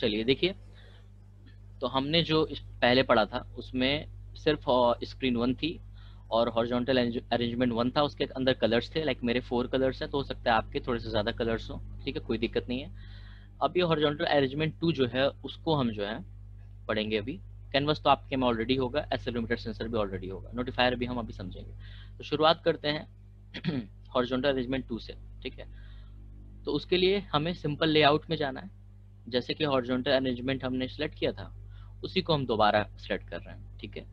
चलिए देखिए, तो हमने जो पहले पढ़ा था उसमें सिर्फ स्क्रीन 1 थी और हॉरिजॉन्टल अरेंजमेंट 1 था, उसके अंदर कलर्स थे, लाइक मेरे 4 कलर्स हैं, तो हो सकता है आपके थोड़े से ज़्यादा कलर्स हो, ठीक है, कोई दिक्कत नहीं है। अब ये हॉरिजॉन्टल अरेंजमेंट 2 जो है उसको हम जो है पढ़ेंगे अभी। कैनवस तो आपके में ऑलरेडी होगा, एक्सेलेरोमीटर सेंसर भी ऑलरेडी होगा, नोटिफायर भी हम अभी समझेंगे। तो शुरुआत करते हैं हॉरिजॉन्टल अरेंजमेंट 2 से, ठीक है। तो उसके लिए हमें सिंपल लेआउट में जाना है। जैसे कि हॉरिजॉन्टल अरेंजमेंट हमने सेलेक्ट किया था उसी को हम दोबारा सेलेक्ट कर रहे हैं, ठीक है।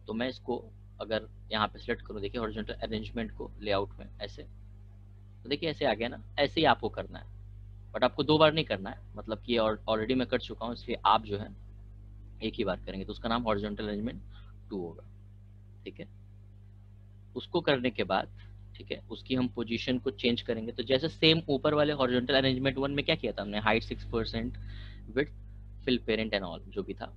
तो मैं इसको अगर यहाँ पे सेलेक्ट करूँ, देखिए हॉरिजॉन्टल अरेंजमेंट को लेआउट में ऐसे, तो देखिए ऐसे आ गया ना, ऐसे ही आपको करना है, बट आपको 2 बार नहीं करना है, मतलब कि ऑलरेडी मैं कर चुका हूँ, इसलिए आप जो है एक ही बार करेंगे, तो उसका नाम हॉरिजॉन्टल अरेंजमेंट 2 होगा, ठीक है। उसको करने के बाद, ठीक है, उसकी हम पोजीशन को चेंज करेंगे। तो जैसे सेम ऊपर वाले हॉरिजॉन्टल अरेंजमेंट 1 में क्या किया था हमने, height 6%, width, fill parent and all जो भी था,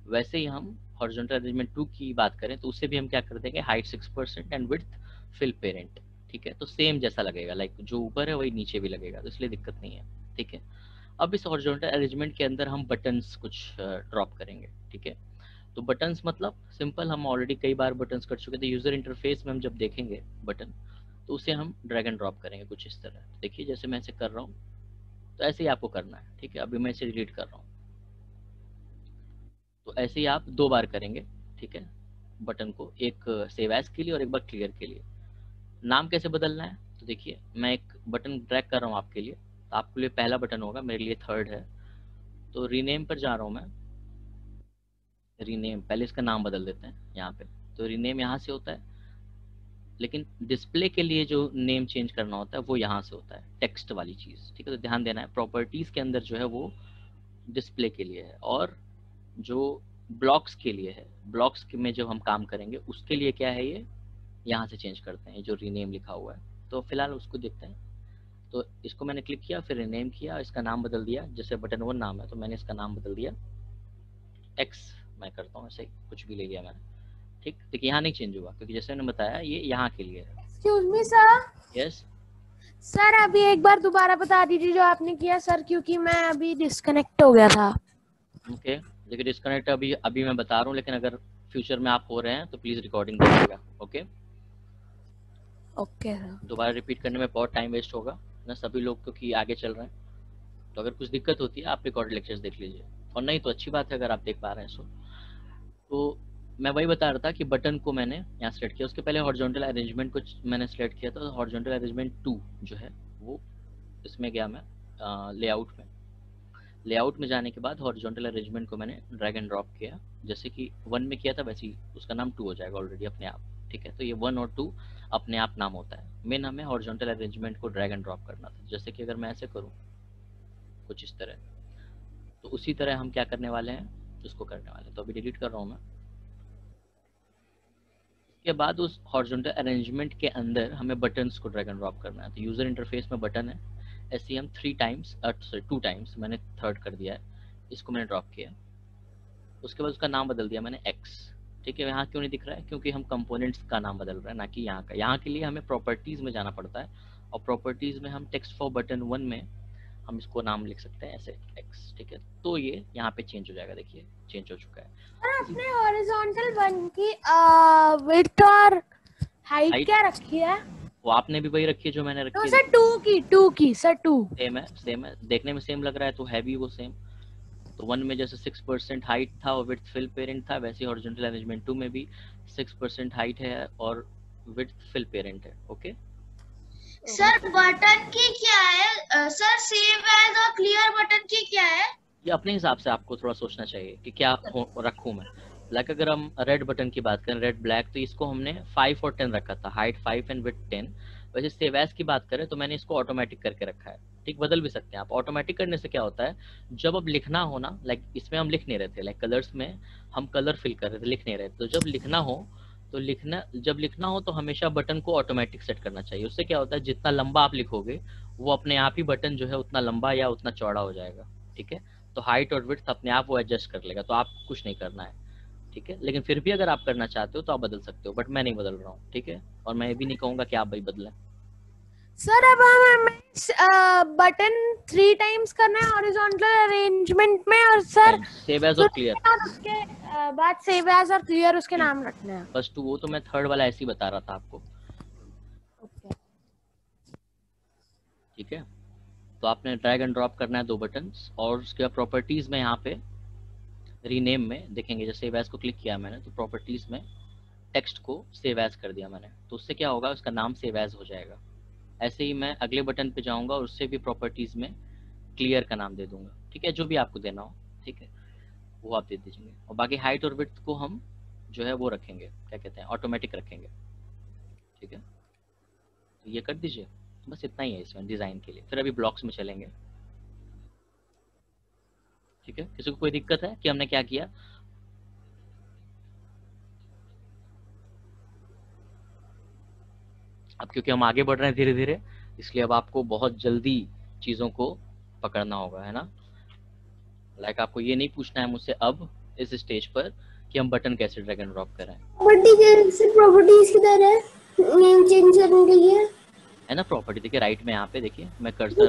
वैसे ही हम हॉरिजॉन्टल अरेंजमेंट 2 की बात करें तो उससे भी हम क्या कर देंगे, height 6% and width fill parent, ठीक है। तो सेम जैसा लगेगा, लाइक जो ऊपर है वही नीचे भी लगेगा, तो इसलिए दिक्कत नहीं है, ठीक है। अब इस हॉरिजॉन्टल अरेंजमेंट के अंदर हम बटन्स कुछ ड्रॉप करेंगे, ठीक है। तो बटन्स मतलब सिंपल, हम ऑलरेडी कई बार बटन्स कर चुके थे, यूजर इंटरफेस में हम जब देखेंगे बटन तो उसे हम ड्रैग एंड ड्रॉप करेंगे कुछ इस तरह। देखिए जैसे मैं ऐसे कर रहा हूँ, तो ऐसे ही आपको करना है, ठीक है। अभी मैं इसे डिलीट कर रहा हूँ, तो ऐसे ही आप 2 बार करेंगे, ठीक है, बटन को, एक सेव एज के लिए और एक बार क्लियर के लिए। नाम कैसे बदलना है, तो देखिए मैं एक बटन ड्रैग कर रहा हूँ आपके लिए, तो आपके लिए पहला बटन होगा, मेरे लिए थर्ड है, तो रीनेम पर जा रहा हूँ मैं। रीनेम, पहले इसका नाम बदल देते हैं यहाँ पे, तो रीनेम यहाँ से होता है, लेकिन डिस्प्ले के लिए जो नेम चेंज करना होता है वो यहाँ से होता है, टेक्स्ट वाली चीज़, ठीक है। तो ध्यान देना है, प्रॉपर्टीज़ के अंदर जो है वो डिस्प्ले के लिए है, और जो ब्लॉक्स के लिए है, ब्लॉक्स में जो हम काम करेंगे उसके लिए क्या है, ये यहाँ से चेंज करते हैं, जो रीनेम लिखा हुआ है। तो फिलहाल उसको देखते हैं। तो इसको मैंने क्लिक किया, फिर रीनेम किया, इसका नाम बदल दिया, जैसे बटन 1 नाम है तो मैंने इसका नाम बदल दिया एक्स, मैं करता हूँ ऐसे ही, कुछ भी ले लिया मैंने, ठीक। देखिए यहाँ नहीं चेंज हुआ क्योंकि जैसे मैंने बताया ये यहाँ के लिए है। Excuse me sir. Yes sir अभी एक बार दोबारा बता दीजिए जो आपने किया सर, क्योंकि मैं अभी डिस्कनेक्ट हो गया था। ओके, देखिए डिस्कनेक्ट अभी अभी मैं बता रहा हूँ, लेकिन अगर फ्यूचर में आप हो रहे हैं तो प्लीज रिकॉर्डिंग देखिएगा, ओके। Okay sir. दोबारा रिपीट करने में बहुत टाइम वेस्ट होगा ना, सभी लोग क्योंकि आगे चल रहे हैं। तो अगर कुछ दिक्कत होती है आप रिकॉर्ड लेक्चर्स देख लीजिए, और नहीं तो अच्छी बात है अगर आप देख पा रहे हैं सो। तो मैं वही बता रहा था कि बटन को मैंने यहाँ सेलेक्ट किया, उसके पहले हॉरिजॉन्टल अरेंजमेंट को मैंने सेलेक्ट किया था, तो हॉरिजॉन्टल अरेंजमेंट 2 जो है वो, इसमें गया मैं लेआउट में। लेआउट में जाने के बाद हॉरिजॉन्टल अरेंजमेंट को मैंने ड्रैग एंड ड्रॉप किया, जैसे कि 1 में किया था वैसे ही उसका नाम 2 हो जाएगा ऑलरेडी अपने आप, ठीक है। तो ये 1 और 2 अपने आप नाम होता है, मेन हमें हॉरिजॉन्टल अरेंजमेंट को ड्रैग एंड ड्रॉप करना था। जैसे कि अगर मैं ऐसे करूँ कुछ इस तरह, तो उसी तरह हम क्या करने वाले हैं, उसको करने वाले हैं। तो अभी डिलीट कर रहा हूँ मैं। के बाद उस हॉरिजॉन्टल अरेंजमेंट के अंदर हमें बटन्स को ड्रैग एंड ड्रॉप करना है। तो यूजर इंटरफेस में बटन है, ऐसे ही हम 3 टाइम्स, सॉरी 2 टाइम्स, मैंने थर्ड कर दिया है, इसको मैंने ड्रॉप किया, उसके बाद उसका नाम बदल दिया मैंने एक्स, ठीक है। यहाँ क्यों नहीं दिख रहा है, क्योंकि हम कंपोनेंट्स का नाम बदल रहे हैं, ना कि यहाँ का। यहाँ के लिए हमें प्रॉपर्टीज में जाना पड़ता है, और प्रॉपर्टीज में हम टेक्स्ट फॉर बटन 1 में हम इसको नाम लिख सकते हैं ऐसे एक्स, ठीक है। तो ये यहाँ पे चेंज हो जाएगा, देखिए चेंज हो चुका है। सर आपने हॉरिजॉन्टल 1 की विड्थ और हाइट क्या रखी है? वो आपने भी वही रखी है जो मैंने रखी तो है, सर देखिए 2 की सर 2। सेम है, देखने में सेम लग रहा है तो है भी वो सेम। तो 1 में जैसे 6% हाइट था और विड्थ फिल पेरेंट था, वैसे हॉरिजॉन्टल अरेंजमेंट 2 में भी 6% हाइट है और विड्थ फिल पेरेंट है, ओके। सर बटन की क्या है सर, सेव एज और क्लियर बटन की क्या है? ये अपने हिसाब से आपको थोड़ा सोचना चाहिए कि क्या रखूं मैं। लाइक अगर हम रेड बटन की बात करें, रेड ब्लैक, तो इसको हमने 5 और 10 रखा था, हाइट 5 एंड विड्थ 10। वैसे सेव एज की बात करें तो मैंने इसको ऑटोमेटिक करके रखा है, ठीक। बदल भी सकते हैं आप। ऑटोमेटिक करने से क्या होता है, जब अब लिखना हो ना, लाइक इसमें हम लिख नहीं रहे थे, लाइक कलर्स में हम कलर फिल कर रहे थे, लिख नहीं रहे थे, तो जब लिखना हो तो जब लिखना हो तो हमेशा बटन को ऑटोमेटिक सेट करना चाहिए। उससे क्या होता है, जितना लंबा आप लिखोगे वो अपने आप ही बटन जो है उतना लंबा या उतना चौड़ा हो जाएगा, ठीक है। तो हाइट और विड्थ अपने आप वो एडजस्ट कर लेगा, तो आप कुछ नहीं करना है, ठीक है। लेकिन फिर भी अगर आप करना चाहते हो तो आप बदल सकते हो, बट मैं नहीं बदल रहा हूँ, ठीक है। और मैं ये भी नहीं कहूँगा कि आप भाई बदलें। सर अब मैं बटन 3 टाइम्स करना है हॉरिजॉन्टल अरेंजमेंट में, और सर सेव एज और क्लियर, उसके बाद सेव एज और क्लियर उसके नाम रखने हैं। बस टू, वो तो मैं थर्ड वाला ऐसे ही बता रहा था आपको। ठीक है, तो आपने ड्रैग एंड ड्रॉप करना है 2 बटन्स, और उसके बाद प्रॉपर्टीज में यहाँ पे रीनेम में देखेंगे, जैसे सेव एज को क्लिक किया मैंने तो प्रॉपर्टीज में टेक्स्ट को सेव एज कर दिया मैंने, तो उससे क्या होगा, उसका नाम सेव एज हो जाएगा। ऐसे ही मैं अगले बटन पे जाऊंगा और उससे भी प्रॉपर्टीज में क्लियर का नाम दे दूंगा। ठीक है, जो भी आपको देना हो, ठीक है, वो आप दे दीजिए। और बाकी हाइट और विड्थ को हम जो है वो रखेंगे, क्या कहते हैं, ऑटोमेटिक रखेंगे। ठीक है, तो ये कर दीजिए, बस इतना ही है इसमें डिजाइन के लिए। फिर अभी ब्लॉक्स में चलेंगे। ठीक है, किसी को कोई दिक्कत है कि हमने क्या किया? अब क्योंकि हम आगे बढ़ रहे हैं धीरे धीरे, इसलिए अब आपको बहुत जल्दी चीजों को पकड़ना होगा, है ना। लाइक आपको ये नहीं पूछना है मुझसे अब इस स्टेज पर कि हम बटन कैसे ड्रैग एंड ड्रॉप करें, प्रॉपर्टीज किधर है नेम चेंज करने के लिए? है ना। प्रॉपर्टी देखिए राइट में, यहाँ पे देखिए मैं कर्सर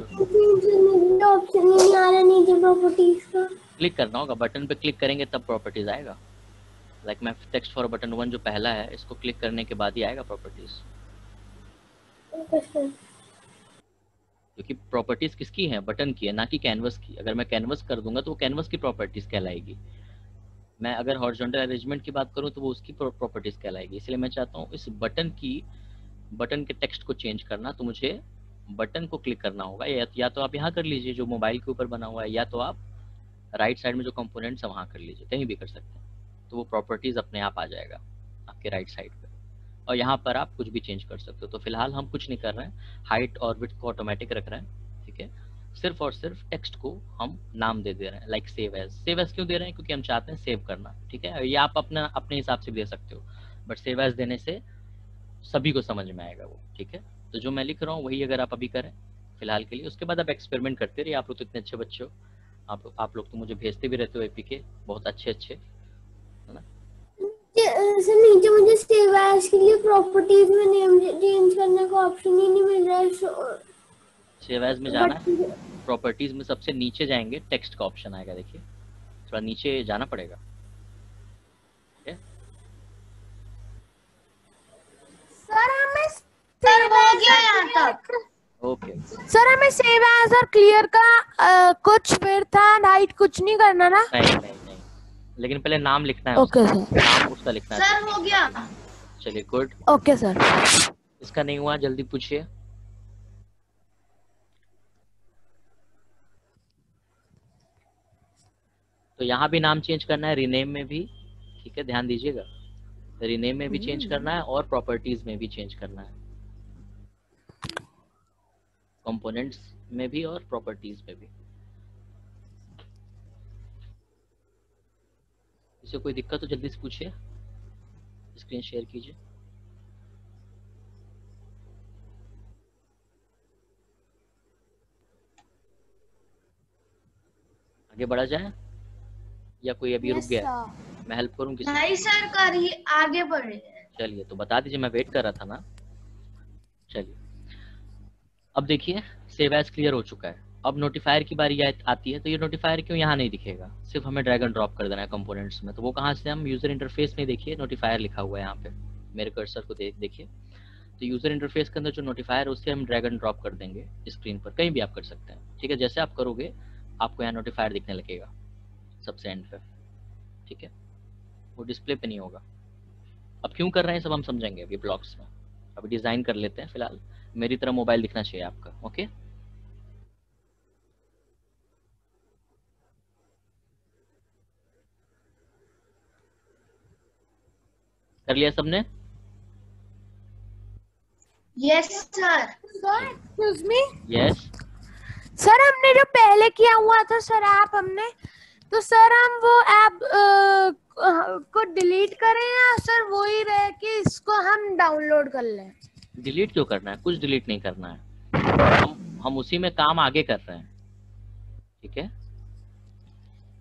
ऑप्शन नहीं आ रहा नीचे प्रॉपर्टीज का। क्लिक करना होगा, बटन पे क्लिक करेंगे तब प्रॉपर्टीज आएगा। लाइक मैं टेक्स्ट फॉर बटन 1 जो पहला है, इसको क्लिक करने के बाद ही आएगा प्रॉपर्टीज। क्योंकि प्रॉपर्टीज किसकी है, बटन की है, ना कि कैनवस की। अगर मैं कैनवस कर दूंगा तो वो कैनवस की प्रॉपर्टीज कहलाएगी। मैं अगर हॉरिजॉन्टल अरेंजमेंट की बात करूं तो वो उसकी प्रॉपर्टीज कहलाएगी। इसलिए मैं चाहता हूं इस बटन के टेक्स्ट को चेंज करना, तो मुझे बटन को क्लिक करना होगा, या तो आप यहाँ कर लीजिए जो मोबाइल के ऊपर बना हुआ है, या तो आप राइट साइड में जो कंपोनेंट्स है वहाँ कर लीजिए, कहीं भी कर सकते हैं। तो वो प्रॉपर्टीज अपने आप आ जाएगा आपके राइट साइड पे, और यहाँ पर आप कुछ भी चेंज कर सकते हो। तो फिलहाल हम कुछ नहीं कर रहे हैं, हाइट और विड्थ को ऑटोमेटिक रख रहे हैं। ठीक है, सिर्फ और सिर्फ टेक्स्ट को हम नाम दे दे रहे हैं, like save as. Save as क्यों दे रहे हैं? क्योंकि हम चाहते हैं सेव करना। ठीक है, ये आप अपने हिसाब से भी दे सकते हो, बट सेव एज देने से सभी को समझ में आएगा वो। ठीक है, तो जो मैं लिख रहा हूँ वही अगर आप अभी करें फिलहाल के लिए, उसके बाद आप एक्सपेरिमेंट करते रहिए। आप लोग तो इतने अच्छे बच्चे हो, आप लोग तो मुझे भेजते भी रहते हो एपीके, बहुत अच्छे अच्छे, है ना। सर नीचे मुझे सेव एज के लिए प्रॉपर्टीज में नेम चेंज करने का ऑप्शन ही नहीं मिल रहा है। सेव एज में जाना है, प्रॉपर्टीज में सबसे नीचे जाएंगे, टेक्स्ट का ऑप्शन आएगा, देखिए थोड़ा नीचे जाना पड़ेगा। ठीक है, सर हमें सर हो गया यहाँ तक। ओके। सर हमें सेव एज और क्लियर का कुछ विड्थ एंड हाइट कुछ नहीं करना ना? नहीं, लेकिन पहले नाम लिखना है। ओके उसका सर। नाम उसका लिखना है। सर हो गया। चलिए गुड। Okay sir. इसका नहीं हुआ, जल्दी पूछिए। तो यहाँ भी नाम चेंज करना है, रीनेम में भी। ठीक है, ध्यान दीजिएगा, रीनेम में भी चेंज करना है और प्रॉपर्टीज में भी चेंज करना है, कंपोनेंट्स में भी और प्रॉपर्टीज में भी। इसे कोई दिक्कत तो जल्दी से पूछिए, स्क्रीन शेयर कीजिए। आगे बढ़ा जाए या कोई अभी रुक गया? मैं हेल्प करूं किसी? नहीं सर, करिए, आगे बढ़े। चलिए तो बता दीजिए, मैं वेट कर रहा था ना। चलिए अब देखिए, सेव एज क्लियर हो चुका है। अब नोटिफायर की बारी आती है, तो ये नोटिफायर क्यों यहाँ नहीं दिखेगा, सिर्फ हमें ड्रैग एंड ड्रॉप कर देना है कंपोनेंट्स में। तो वो कहाँ से, हम यूजर इंटरफेस में देखिए नोटिफायर लिखा हुआ है यहाँ पे, मेरे कर्सर को देखिए। तो यूजर इंटरफेस के अंदर जो नोटिफायर है उससे हम ड्रैग एंड ड्रॉप कर देंगे स्क्रीन पर, कहीं भी आप कर सकते हैं। ठीक है, जैसे आप करोगे आपको यहाँ नोटिफायर दिखने लगेगा सबसे एंड पे। ठीक है, वो डिस्प्ले पे नहीं होगा। अब क्यों कर रहे हैं सब हम समझेंगे अभी ब्लॉक्स में। अभी डिजाइन कर लेते हैं, फिलहाल मेरी तरह मोबाइल दिखना चाहिए आपका। ओके, कर लिया सबने? Yes sir. Excuse me. Yes. Sir हमने जो पहले किया हुआ था सर ऐप हमने, तो सर हम वो ऐप को डिलीट करें या सर वही रहे कि इसको हम डाउनलोड कर लें? डिलीट क्यों करना है, कुछ डिलीट नहीं करना है, हम उसी में काम आगे कर रहे हैं। ठीक है,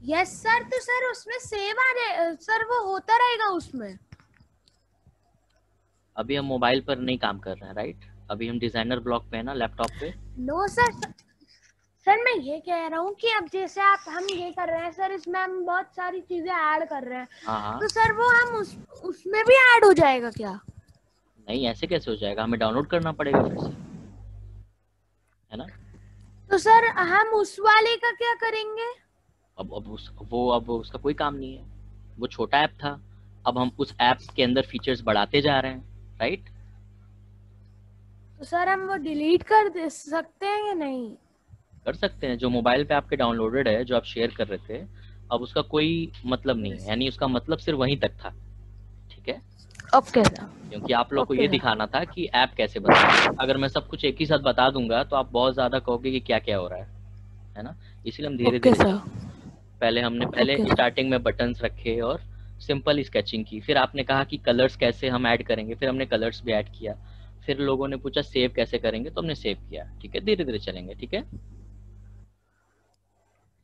यस सर। तो सर उसमें सेव आ रहे सर, वो होता रहेगा उसमें? अभी हम मोबाइल पर नहीं काम कर रहे हैं, राइट? अभी हम डिजाइनर ब्लॉक पे है ना, लैपटॉप पे। नो सर, सर मैं ये कह रहा हूँ कि अब जैसे हम ये कर रहे हैं सर, इसमें हम बहुत सारी चीजें ऐड कर रहे हैं, हाँ तो सर वो हम उसमें भी ऐड हो जाएगा क्या? नहीं, ऐसे कैसे हो जाएगा, हमें डाउनलोड करना पड़ेगा फिर से, है ना? तो सर हम उस वाले का क्या करेंगे? अब उसका कोई काम नहीं है, वो छोटा ऐप था, अब हम उस ऐप के अंदर फीचर्स बढ़ाते जा रहे हैं, राइट? तो सर हम वो डिलीट कर दे सकते हैं या नहीं? कर सकते हैं, जो मोबाइल पे आपके डाउनलोडेड है, जो आप शेयर कर रहे थे, अब उसका कोई मतलब नहीं है, यानी उसका मतलब सिर्फ वहीं तक था, ठीक है? Okay sir. क्योंकि आप लोग को ये दिखाना था कि ऐप कैसे बनता है। अगर मैं सब कुछ एक ही साथ बता दूंगा तो आप बहुत ज्यादा कहोगे कि क्या क्या हो रहा है ना? इसलिए हम धीरे धीरे पहले हमने स्टार्टिंग में बटन्स रखे और सिंपल स्केचिंग की, फिर आपने कहा कि कलर्स कैसे हम ऐड करेंगे, फिर हमने कलर्स भी ऐड किया, फिर लोगों ने पूछा सेव कैसे करेंगे, तो हमने सेव किया, ठीक है? धीरे धीरे चलेंगे, ठीक है?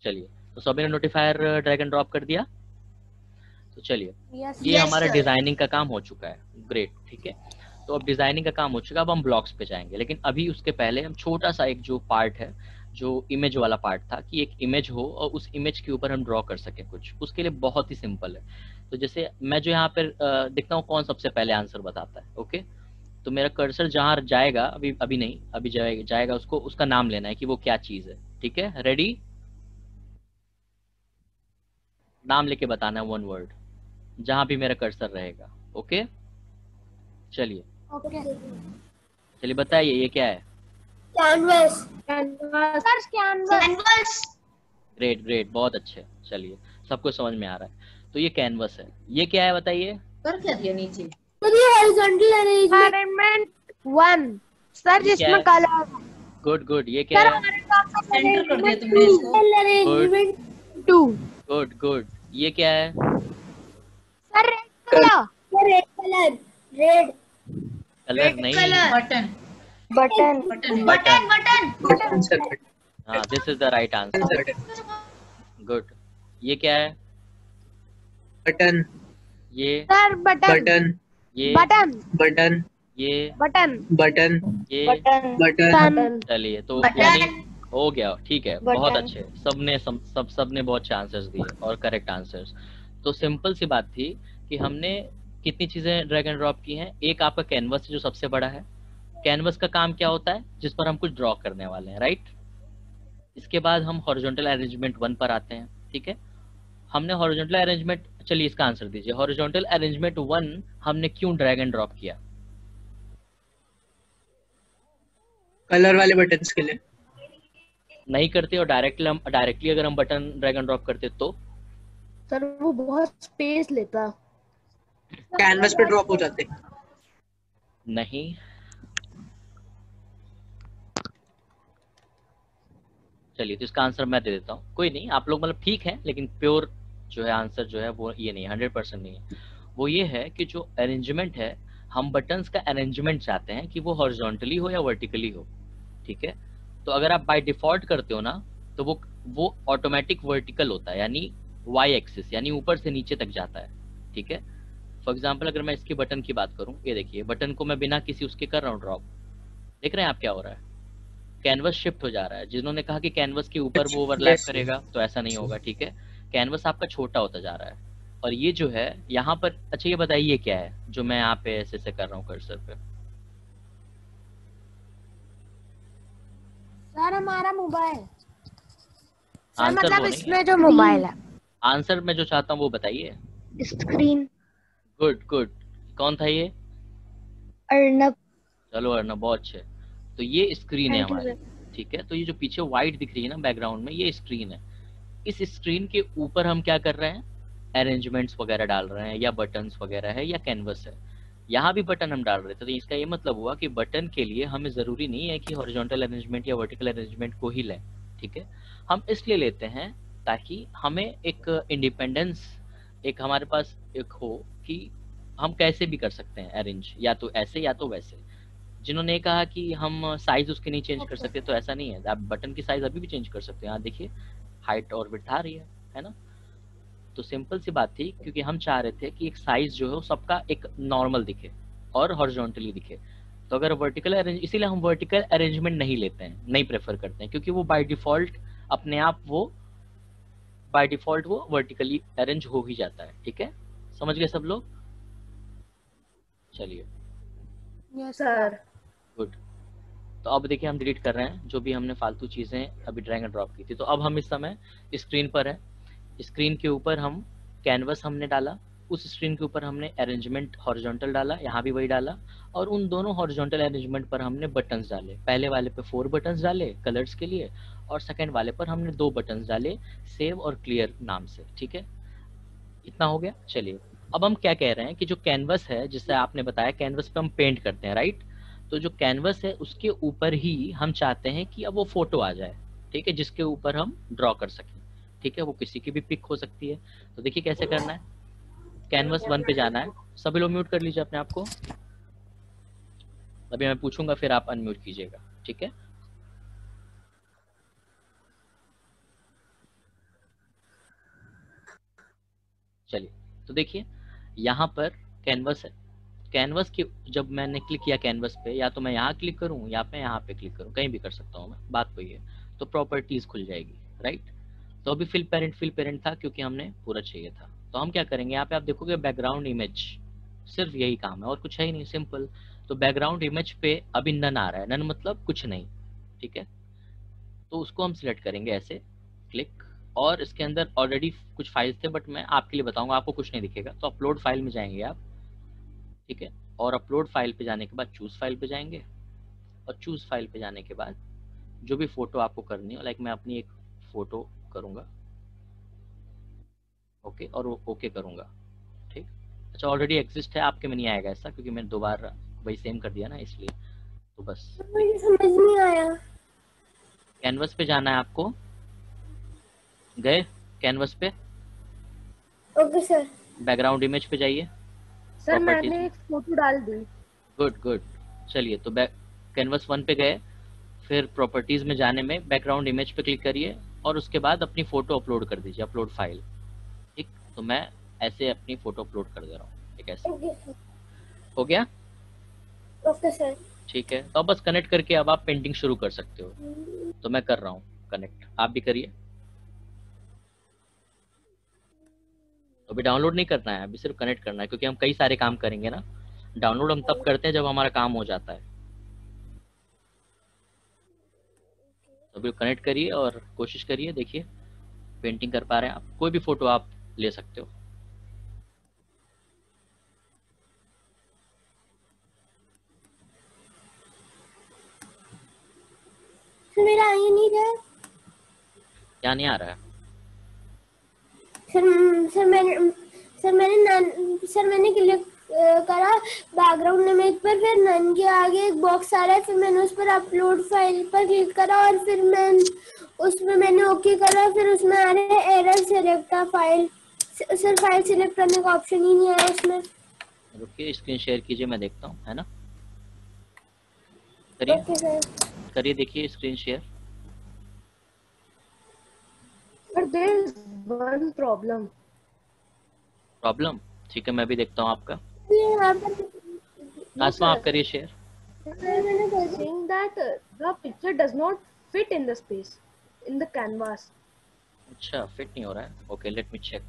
चलिए, तो सभी ने नोटिफायर ड्रैग एंड ड्रॉप कर दिया, तो चलिए ये हमारा डिजाइनिंग का काम हो चुका है, ग्रेट, ठीक है? तो अब डिजाइनिंग का काम हो चुका है, अब हम ब्लॉक्स पे जाएंगे, लेकिन अभी उसके पहले हम छोटा सा एक जो पार्ट है, जो इमेज वाला पार्ट था, कि एक इमेज हो और उस इमेज के ऊपर हम ड्रॉ कर सके कुछ, उसके लिए बहुत ही सिंपल है। तो जैसे मैं जो यहाँ पर देखता हूँ कौन सबसे पहले आंसर बताता है, ओके? तो मेरा कर्सर जहाँ जाएगा, अभी नहीं, अभी जाएगा उसको, उसका नाम लेना है कि वो क्या चीज है, ठीक है? रेडी? नाम लेके बताना है, वन वर्ड, जहां भी मेरा कर्सर रहेगा, ओके? चलिए चलिए बताइए ये क्या है? Canvas. Sir canvas. Great great, बहुत अच्छे, चलिए सबको समझ में आ रहा है। तो ये कैनवस है, ये क्या है बताइए? कर क्या दिया नीचे? ये हॉरिजॉन्टल अरेंजमेंट 1 सर, जिसमें कलर। गुड गुड, ये क्या है? सेंटर कर दिया तुमने इसको। 2 गुड गुड, ये क्या है? Sir red colour. कलर नहीं, button button. Button button sir हाँ, this is the right answer, good. ये क्या है? बटन ये सर बटन। ये बटन ये बटन। ये बटन चलिए, तो यानी हो गया, ठीक है, बहुत अच्छे, सबने बहुत अच्छे आंसर्स दिए और करेक्ट आंसर्स। तो सिंपल सी बात थी कि हमने कितनी चीजें ड्रैग एंड ड्रॉप की हैं। एक आपका कैनवस जो सबसे बड़ा है, कैनवस का काम क्या होता है? जिस पर हम कुछ ड्रॉ करने वाले हैं, राइट? इसके बाद हम हॉरिजॉन्टल अरेंजमेंट 1 पर आते हैं, ठीक है? हमने हॉरिजॉन्टल अरेंजमेंट, चलिए इसका आंसर दीजिए, हॉरिजॉन्टल अरेंजमेंट 1 हमने क्यों ड्रैग एंड ड्रॉप किया? कलर वाले बटन्स के लिए। नहीं करते और डायरेक्टली अगर हम बटन ड्रैग एंड ड्रॉप करते तो सर वो बहुत स्पेस लेता, कैनवस पे ड्रॉप हो जाते। नहीं, चलिए तो इसका आंसर मैं दे देता हूँ, कोई नहीं, आप लोग मतलब ठीक है, लेकिन प्योर जो है आंसर जो है वो ये नहीं, 100% नहीं है। वो ये है कि जो अरेंजमेंट है, हम बटन्स का अरेंजमेंट चाहते हैं कि वो हॉरिजॉन्टली हो या वर्टिकली हो, ठीक है? तो अगर आप बाय डिफॉल्ट करते हो ना, तो वो ऑटोमेटिक वर्टिकल होता है, यानी वाई एक्सिस, यानी ऊपर से नीचे तक जाता है, ठीक है? फॉर एग्जाम्पल अगर मैं इसकी बटन की बात करूं, ये देखिए बटन को मैं बिना किसी उसके कर रहा हूँ ड्रॉप, देख रहे हैं आप क्या हो रहा है? कैनवस शिफ्ट हो जा रहा है। जिन्होंने कहा कि कैनवस के ऊपर वो ओवरलैप करेगा, तो ऐसा नहीं होगा, ठीक है? कैनवस आपका छोटा होता जा रहा है। और ये जो है यहाँ पर, अच्छा ये बताइए क्या है जो मैं यहाँ पे ऐसे कर रहा हूँ कर्सर पे? सर हमारा मोबाइल। सर आंसर मतलब वो नहीं इसमें है, जो मोबाइल है, आंसर मैं जो चाहता हूँ वो बताइए। स्क्रीन। गुड गुड, कौन था ये? अर्नब। चलो अर्नब, बहुत अच्छे। तो ये स्क्रीन है हमारी, ठीक है? तो ये जो पीछे व्हाइट दिख रही है ना बैकग्राउंड में, ये स्क्रीन है। इस स्क्रीन के ऊपर हम क्या कर रहे हैं? अरेंजमेंट्स वगैरह डाल रहे हैं, या बटन्स वगैरह है, या कैनवस है। यहाँ भी बटन हम डाल रहे थे, तो इसका ये मतलब हुआ कि बटन के लिए हमें जरूरी नहीं है कि हॉरिजॉन्टल अरेंजमेंट या वर्टिकल अरेंजमेंट को ही लें, ठीक है? हम इसलिए लेते हैं ताकि हमें एक इंडिपेंडेंस, एक हमारे पास एक हो कि हम कैसे भी कर सकते हैं अरेंज, या तो ऐसे या तो वैसे। जिन्होंने कहा कि हम साइज उसके नहीं चेंज कर सकते, तो ऐसा नहीं है, आप बटन की साइज अभी भी चेंज कर सकते हैं। यहाँ देखिए हाइट और विड्थ आ रही है ना? तो सिंपल सी बात थी, क्योंकि हम चाह रहे थे कि एक साइज जो है सबका एक नॉर्मल दिखे, और हॉरिजॉन्टली दिखे। तो अगर वर्टिकल अरेंज, इसीलिए हम वर्टिकल अरेंजमेंट नहीं लेते हैं, नहीं प्रेफर करते हैं, क्योंकि वो बाय डिफॉल्ट अपने आप वो वर्टिकली अरेंज हो ही जाता है। ठीक है, समझ गए सब लोग? चलिए, यस सर। गुड। तो अब देखिए हम डिलीट कर रहे हैं जो भी हमने फालतू चीजें अभी ड्रैग एंड ड्रॉप की थी। तो अब हम इस समय स्क्रीन पर है, स्क्रीन के ऊपर हम कैनवस हमने डाला, उस स्क्रीन के ऊपर हमने अरेंजमेंट हॉरिजॉन्टल डाला, यहाँ भी वही डाला, और उन दोनों हॉरिजॉन्टल अरेंजमेंट पर हमने बटन्स डाले। पहले वाले पे 4 बटन्स डाले कलर्स के लिए, और सेकंड वाले पर हमने 2 बटन्स डाले सेव और क्लियर नाम से। ठीक है, इतना हो गया। चलिए, अब हम क्या कह रहे हैं कि जो कैनवस है, जिससे आपने बताया कैनवस पे हम पेंट करते हैं, राइट? तो जो कैनवस है उसके ऊपर ही हम चाहते हैं कि अब वो फोटो आ जाए। ठीक है, जिसके ऊपर हम ड्रॉ कर सकें। ठीक है, वो किसी की भी पिक हो सकती है। तो देखिए कैसे करना है। कैनवस 1 पे जाना है, सभी लोग म्यूट कर लीजिए अपने आप को, अभी मैं पूछूंगा फिर आप अनम्यूट कीजिएगा। ठीक है, चलिए, तो देखिए यहाँ पर कैनवस है। कैनवस की जब मैंने क्लिक किया कैनवस पे, या तो मैं यहाँ क्लिक करूँ या मैं यहाँ पे क्लिक करूँ, कहीं भी कर सकता हूँ मैं, बात वही है। तो प्रॉपर्टीज खुल जाएगी, राइट? तो अभी फिल पेरेंट था क्योंकि हमने पूरा चाहिए था। तो हम क्या करेंगे, यहाँ पे आप देखोगे बैकग्राउंड इमेज, सिर्फ यही काम है और कुछ है ही नहीं, सिंपल। तो बैकग्राउंड इमेज पे अभी नन आ रहा है, नन मतलब कुछ नहीं। ठीक है, तो उसको हम सिलेक्ट करेंगे ऐसे, क्लिक, और इसके अंदर ऑलरेडी कुछ फाइल्स थे, बट मैं आपके लिए बताऊंगा, आपको कुछ नहीं दिखेगा। तो अपलोड फाइल में जाएंगे आप, ठीक है, और अपलोड फाइल पे जाने के बाद चूज फाइल पे जाएंगे, और चूज फाइल पे जाने के बाद जो भी फोटो आपको करनी है, लाइक मैं अपनी एक फोटो करूंगा, ओके, और वो ओके करूंगा। ठीक, अच्छा ऑलरेडी एग्जिस्ट है, आपके में नहीं आएगा ऐसा, क्योंकि मैंने दोबारा वही सेम कर दिया ना, इसलिए। तो बस मुझे समझ नहीं आया। कैनवस पे जाना है आपको, गए कैनवस पे, ओके सर। बैकग्राउंड इमेज पे जाइए, सर Properties मैंने एक फोटो डाल दी। Good good. चलिए, तो कैनवस 1 पे गए, फिर प्रॉपर्टीज में जाने में बैकग्राउंड इमेज पे क्लिक करिए, और उसके बाद अपनी फोटो अपलोड कर दीजिए, अपलोड फाइल। ठीक, तो मैं ऐसे अपनी फोटो अपलोड कर दे रहा हूँ, ठीक है, ऐसे ओके सर। हो गया। Okay sir. ठीक है, तो अब बस कनेक्ट करके अब आप पेंटिंग शुरू कर सकते हो। तो मैं कर रहा हूँ कनेक्ट, आप भी करिए। तो अभी डाउनलोड नहीं करना है, अभी सिर्फ कनेक्ट करना है, क्योंकि हम कई सारे काम करेंगे ना। डाउनलोड हम तब करते हैं जब हमारा काम हो जाता है। तो अभी कनेक्ट करिए और कोशिश करिए, देखिए पेंटिंग कर पा रहे हैं आप, कोई भी फोटो आप ले सकते हो। मेरा आ ही नहीं रहा है। क्या नहीं आ रहा है? सर मैंने क्लिक करा बैकग्राउंड इमेज पर, फिर नन के आगे एक बॉक्स आ रहा है, फिर मैंने उस पर अपलोड फाइल पर क्लिक करा, और फिर उसमें मैंने ओके करा, फिर उसमें आ रहा है error select a file. Sir file select करने का ऑप्शन ही नहीं आया उसमें। रुकिए, स्क्रीन शेयर कीजिए, मैं देखता हूँ, है ना, करिए। Okay sir. करिए, देखिए screen share. But there is one problem. Problem, ठीक है, मैं भी देखता हूँ आपका। यहाँ पर आसमा आप करिए share. saying that the picture does not fit in the space in the canvas. अच्छा, फिट नहीं हो रहा है, okay, let me check.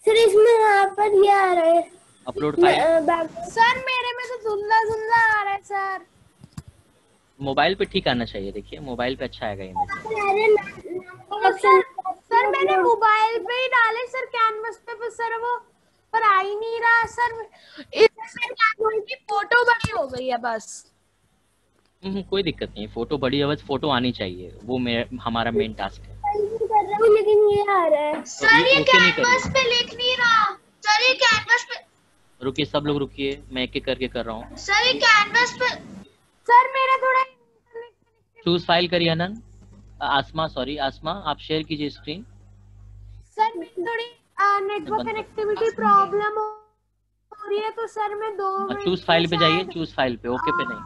Sir इसमें यहाँ पर ये आ रहा है अपलोड फाइल। सर मेरे में तो धुंधला धुंधला आ रहा है सर। मोबाइल पे ठीक आना चाहिए, देखिए मोबाइल पे अच्छा आएगा इमेज। सर मैंने मोबाइल पे ही डाले सर, कैनवस पे, पर सर वो पर आ ही नहीं रहा सर। इसकी फोटो बड़ी हो गई है बस। कोई दिक्कत नहीं, फोटो बड़ी है, बस फोटो आनी चाहिए, वो हमारा मेन टास्क है। कर रहा हूँ लेकिन ये आ रहा है सर, ये कैनवस पे लिख नहीं रहा। सर ये कैनवस पे, रुकिए सब लोग रुकिए, मैं एक एक करके कर रहा हूँ। सर ये कैनवस पे, सर मेरा थोड़ा चूज फाइल करिए अनन, आसमा, सॉरी आसमा, आप शेयर कीजिए स्क्रीन। सर मेरी थोड़ी नेटवर्क कनेक्टिविटी प्रॉब्लम हो रही है, तो सर मैं 2 मिनट। चूज फाइल पे जाइए, चूज फाइल पे, ओके पे नहीं,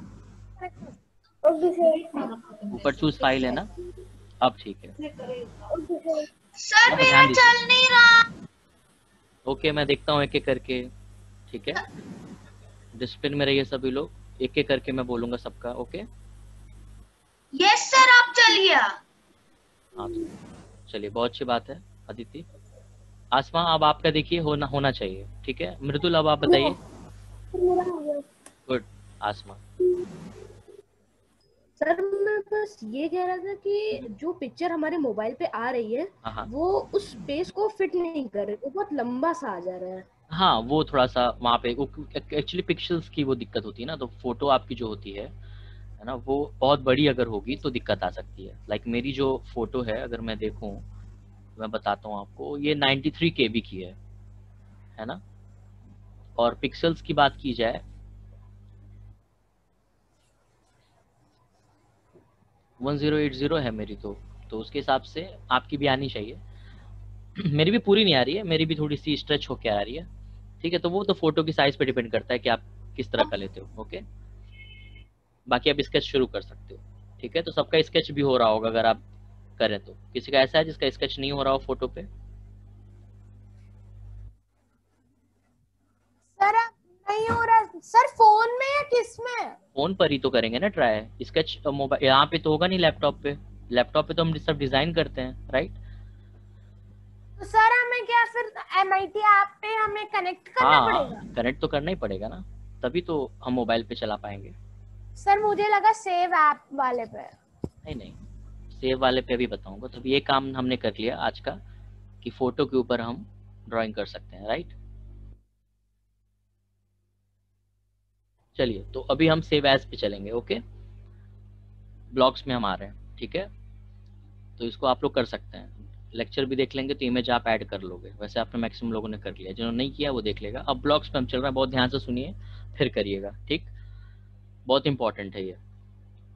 ओके सर। ऊपर चूज फाइल है ना, अब ठीक है। Okay sir. सर हाँ, मेरा ध्यान दीजिए। चल नहीं रहा। ओके, मैं देखता हूँ एक एक करके, ठीक है। डिसिप्लिन में रहिए सभी लोग, एक एक करके मैं बोलूंगा सबका, ओके। यस सर, आप चल गया। हाँ तो चलिए, बहुत अच्छी बात है अदिति। आसमा अब आपका देखिए, होना चाहिए, ठीक है। मृदुल अब आप बताइए। गुड आसमा। सर मैं बस ये कह रहा था कि जो पिक्चर हमारे मोबाइल पे आ रही है हाँ हाँ वो उस स्पेस को फिट नहीं कर रही, वो बहुत लंबा सा आ जा रहा है। हाँ, वो थोड़ा सा वहाँ पे एक्चुअली पिक्सल्स की वो दिक्कत होती है ना, तो फोटो आपकी जो होती है ना, वो बहुत बड़ी अगर होगी तो दिक्कत आ सकती है। लाइक मेरी जो फोटो है, अगर मैं देखूं, मैं बताता हूँ आपको, ये 93 KB की है ना। और पिक्सल्स की बात की जाए, 1080 है मेरी, तो उसके हिसाब से आपकी भी आनी चाहिए। मेरी भी पूरी नहीं आ रही है, मेरी भी थोड़ी सी स्ट्रेच होके आ रही है, ठीक है। तो वो तो फोटो की साइज पे डिपेंड करता है कि आप किस तरह का लेते हो, ओके। बाकी आप स्केच शुरू कर सकते हो, ठीक है। तो सबका स्केच भी हो रहा होगा अगर आप करें तो। किसी का ऐसा है जिसका स्केच नहीं हो रहा हो फोटो पे? सर अब नहीं हो रहा सर, फोन में या किस में? फोन पर ही तो करेंगे ना ट्राई स्केच, मोबाइल यहाँ पे तो होगा नहीं, लैपटॉप पे। लैपटॉप पे तो हम सब डिजाइन करते हैं, राइट। तो सर हमें क्या फिर MIT ऐप पे हमें कनेक्ट करना पड़ेगा? हाँ, कनेक्ट तो करना ही पड़ेगा ना, तभी तो हम मोबाइल पे चला पाएंगे। सर मुझे लगा सेव ऐप वाले पे। नहीं नहीं, सेव वाले पे भी बताऊंगा। तो ये काम हमने कर लिया आज का, कि फोटो के ऊपर हम ड्राइंग कर सकते हैं, राइट। चलिए, तो अभी हम सेव एज पे चलेंगे, ओके। ब्लॉग्स में हम आ रहे हैं, ठीक है। तो इसको आप लोग कर सकते हैं, लेक्चर भी देख लेंगे तो इमेज आप ऐड कर लोगे। वैसे आपने मैक्सिमम लोगों ने कर लिया, जिन्होंने नहीं किया वो देख लेगा। अब ब्लॉग्स पे हम चल रहे हैं, बहुत ध्यान से सुनिए फिर करिएगा, ठीक। बहुत इंपॉर्टेंट है ये।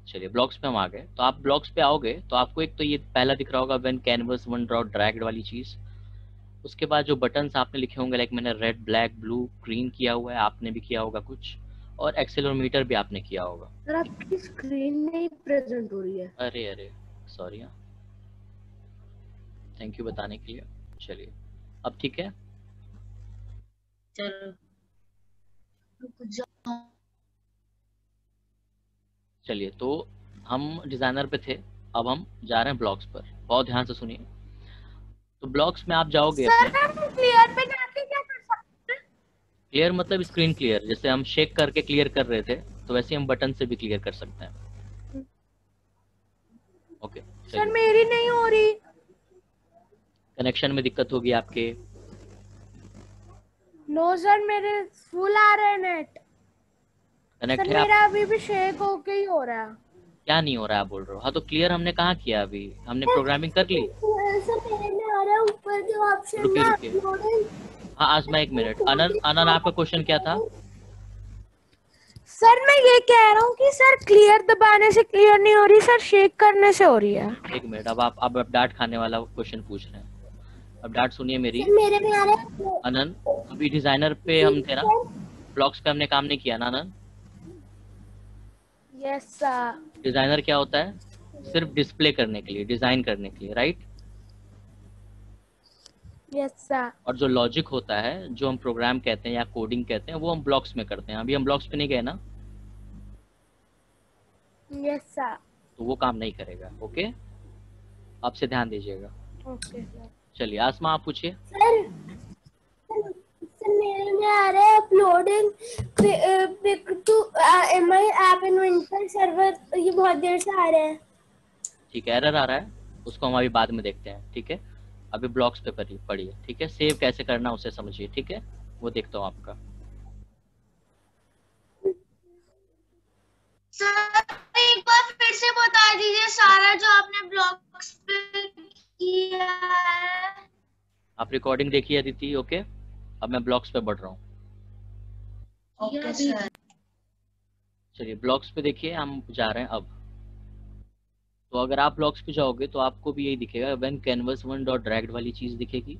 चलिए, ब्लॉग्स पे हम आ गए। तो आप ब्लॉग्स पे आओगे तो आपको एक तो ये पहला दिख रहा होगा, when canvas one draw dragged वाली चीज। उसके बाद जो बटन्स आपने लिखे होंगे, लाइक मैंने रेड ब्लैक ब्लू ग्रीन किया हुआ है, आपने भी किया होगा कुछ, और एक्सेलरोमीटर भी आपने किया होगा। सर आपकी स्क्रीन नहीं प्रेजेंट हो रही है। अरे अरे, सॉरी, हाँ, थैंक यू बताने के लिए। चलिए, अब ठीक है। चलो रुक जाओ। चलिए, तो हम डिजाइनर पे थे, अब हम जा रहे हैं ब्लॉग्स पर। बहुत ध्यान से सुनिए। तो ब्लॉग्स में आप जाओगे सर अपने। हम क्लियर पे जाके क्या कर सकते हैं? क्लियर मतलब स्क्रीन क्लियर, जैसे हम शेक करके क्लियर कर रहे थे, तो वैसे हम बटन से भी क्लियर कर सकते हैं, ओके। सर मेरी नहीं हो रही। कनेक्शन में दिक्कत होगी आपके। नो सर मेरे फुल आ रहे हैं नेट। कनेक्ट सर है आप? मेरा अभी भी शेक होके ही हो रहा है। क्या नहीं हो रहा है आप बोल रहे हो? हाँ, तो क्लियर हमने कहाँ किया, अभी हमने प्रोग्रामिंग कर ली। सर मेरे में आ रहा है ऊपर जो ऑप्शन रुकिए ना रुकिए, अपलोडिंग। हाँ आसमा एक मिनट। अनन आपका क्वेश्चन क्या था? सर मैं ये कह रहा हूँ कि सर क्लियर दबाने से क्लियर नहीं हो रही सर, शेक करने से हो रही है। एक मिनट, अब डांट खाने वाला क्वेश्चन पूछ रहे हैं। अब डांट सुनिए मेरी। मेरे में आ रहा है। अनन, अभी डिजाइनर पे हम थे ना, ब्लॉग्स पे हमने काम नहीं किया ना अनन। Yes sir. डिजाइनर क्या होता है? सिर्फ डिस्प्ले करने के लिए, डिजाइन करने के लिए, राइट। Yes sir. और जो लॉजिक होता है, जो हम प्रोग्राम कहते हैं या कोडिंग कहते हैं, वो हम ब्लॉक्स में करते हैं। अभी हम ब्लॉक्स पे नहीं गए ना, यस सर। तो वो काम नहीं करेगा, ओके। आपसे ध्यान दीजिएगा। Okay sir. चलिए, आसमा आप पूछिए। सर सर मेरे में आ रहा है uploading pic to MI app inventor server, ये बहुत देर से आ रहा है। ठीक है, एरर आ रहा है, उसको हम अभी बाद में देखते हैं, ठीक है। अभी ब्लॉक्स पे पढ़िए, ठीक है। सेव कैसे करना उसे समझिए, ठीक है, वो देखता हूँ आपका। सर एक बार फिर से बता दीजिए सारा जो आपने ब्लॉग्स पे किया है। आप रिकॉर्डिंग देखिए अदिति, ओके। अब मैं ब्लॉक्स पे बढ़ रहा हूँ। Okay sir. चलिए, ब्लॉक्स पे देखिए, हम जा रहे हैं अब। तो अगर आप ब्लॉक्स पे जाओगे तो आपको भी यही दिखेगा, when canvas one dot dragged वाली चीज दिखेगी।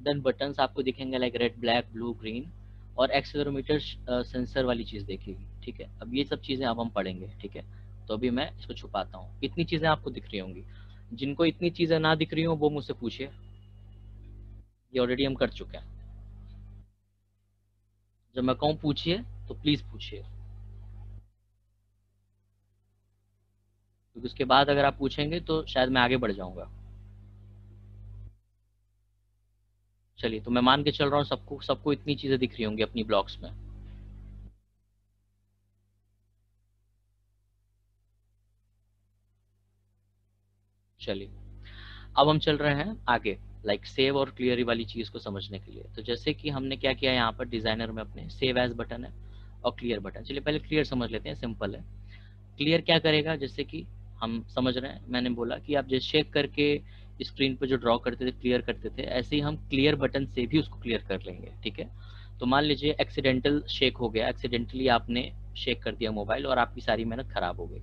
देन बटन्स आपको दिखेंगे, like red black blue green, और एक्सेलरोमीटर सेंसर वाली चीज देखेगी, ठीक है। अब ये सब चीजें अब हम पढ़ेंगे, ठीक है। तो अभी मैं इसको छुपाता हूँ। इतनी चीजें आपको दिख रही होंगी, जिनको इतनी चीजें ना दिख रही हो वो मुझसे पूछिए, ये ऑलरेडी हम कर चुके हैं। जब मैं कहूँ पूछिए तो प्लीज पूछिए, क्योंकि उसके बाद अगर आप पूछेंगे तो शायद मैं आगे बढ़ जाऊंगा। चलिए, तो मैं मान के चल रहा हूँ सबको इतनी चीजें दिख रही होंगी अपनी ब्लॉक्स में। चलिए, अब हम चल रहे हैं आगे, लाइक सेव और क्लियर वाली चीज को समझने के लिए। तो जैसे कि हमने क्या किया यहाँ पर डिजाइनर में अपने सेव एज बटन है और क्लियर बटन। चलिए पहले क्लियर समझ लेते हैं, सिंपल है। क्लियर क्या करेगा, जैसे कि हम समझ रहे हैं, मैंने बोला कि आप जैसे शेक करके स्क्रीन पे जो ड्रॉ करते थे, क्लियर करते थे, ऐसे ही हम क्लियर बटन से भी उसको क्लियर कर लेंगे। ठीक है, तो मान लीजिए एक्सीडेंटल शेक हो गया, एक्सीडेंटली आपने शेक कर दिया मोबाइल और आपकी सारी मेहनत खराब हो गई,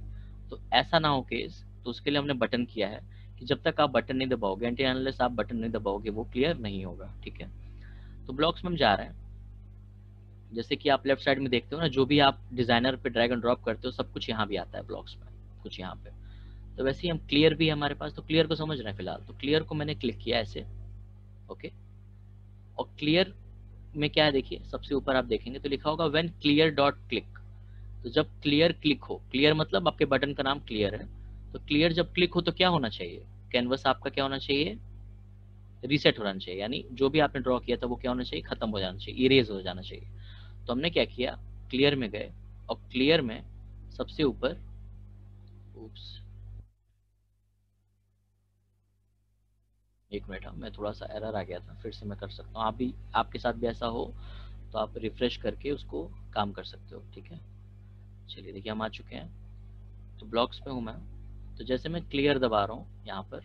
तो ऐसा ना हो केस, तो उसके लिए हमने बटन किया है कि जब तक आप बटन नहीं दबाओगे, एंटी अनलेस आप बटन नहीं दबाओगे, वो क्लियर नहीं होगा। ठीक है, तो ब्लॉक्स में हम जा रहे हैं। जैसे कि आप लेफ्ट साइड में देखते हो ना, जो भी आप डिजाइनर पे ड्रैग एंड ड्रॉप करते हो सब कुछ यहाँ भी आता है ब्लॉक्स में, कुछ यहाँ पे। तो वैसे ही हम क्लियर भी है हमारे पास, तो क्लियर को समझ रहे हैं फिलहाल। तो क्लियर को मैंने क्लिक किया ऐसे, ओके। और क्लियर में क्या है, देखिए सबसे ऊपर आप देखेंगे तो लिखा होगा व्हेन क्लियर डॉट क्लिक। तो जब क्लियर क्लिक हो, क्लियर मतलब आपके बटन का नाम क्लियर है, तो क्लियर जब क्लिक हो तो क्या होना चाहिए, कैनवस आपका क्या होना चाहिए, रीसेट होना चाहिए। यानी जो भी आपने ड्रॉ किया था वो क्या होना चाहिए, खत्म हो जाना चाहिए, इरेज हो जाना चाहिए। तो हमने क्या किया, क्लियर में गए और क्लियर में सबसे ऊपर, एक मिनट, मैं थोड़ा सा एरर आ गया था, फिर से मैं कर सकता हूँ। आप भी, आपके साथ भी ऐसा हो तो आप रिफ्रेश करके उसको काम कर सकते हो। ठीक है, चलिए देखिए हम आ चुके हैं, तो ब्लॉक्स पे हूँ मैं। तो जैसे मैं क्लियर दबा रहा हूँ यहाँ पर,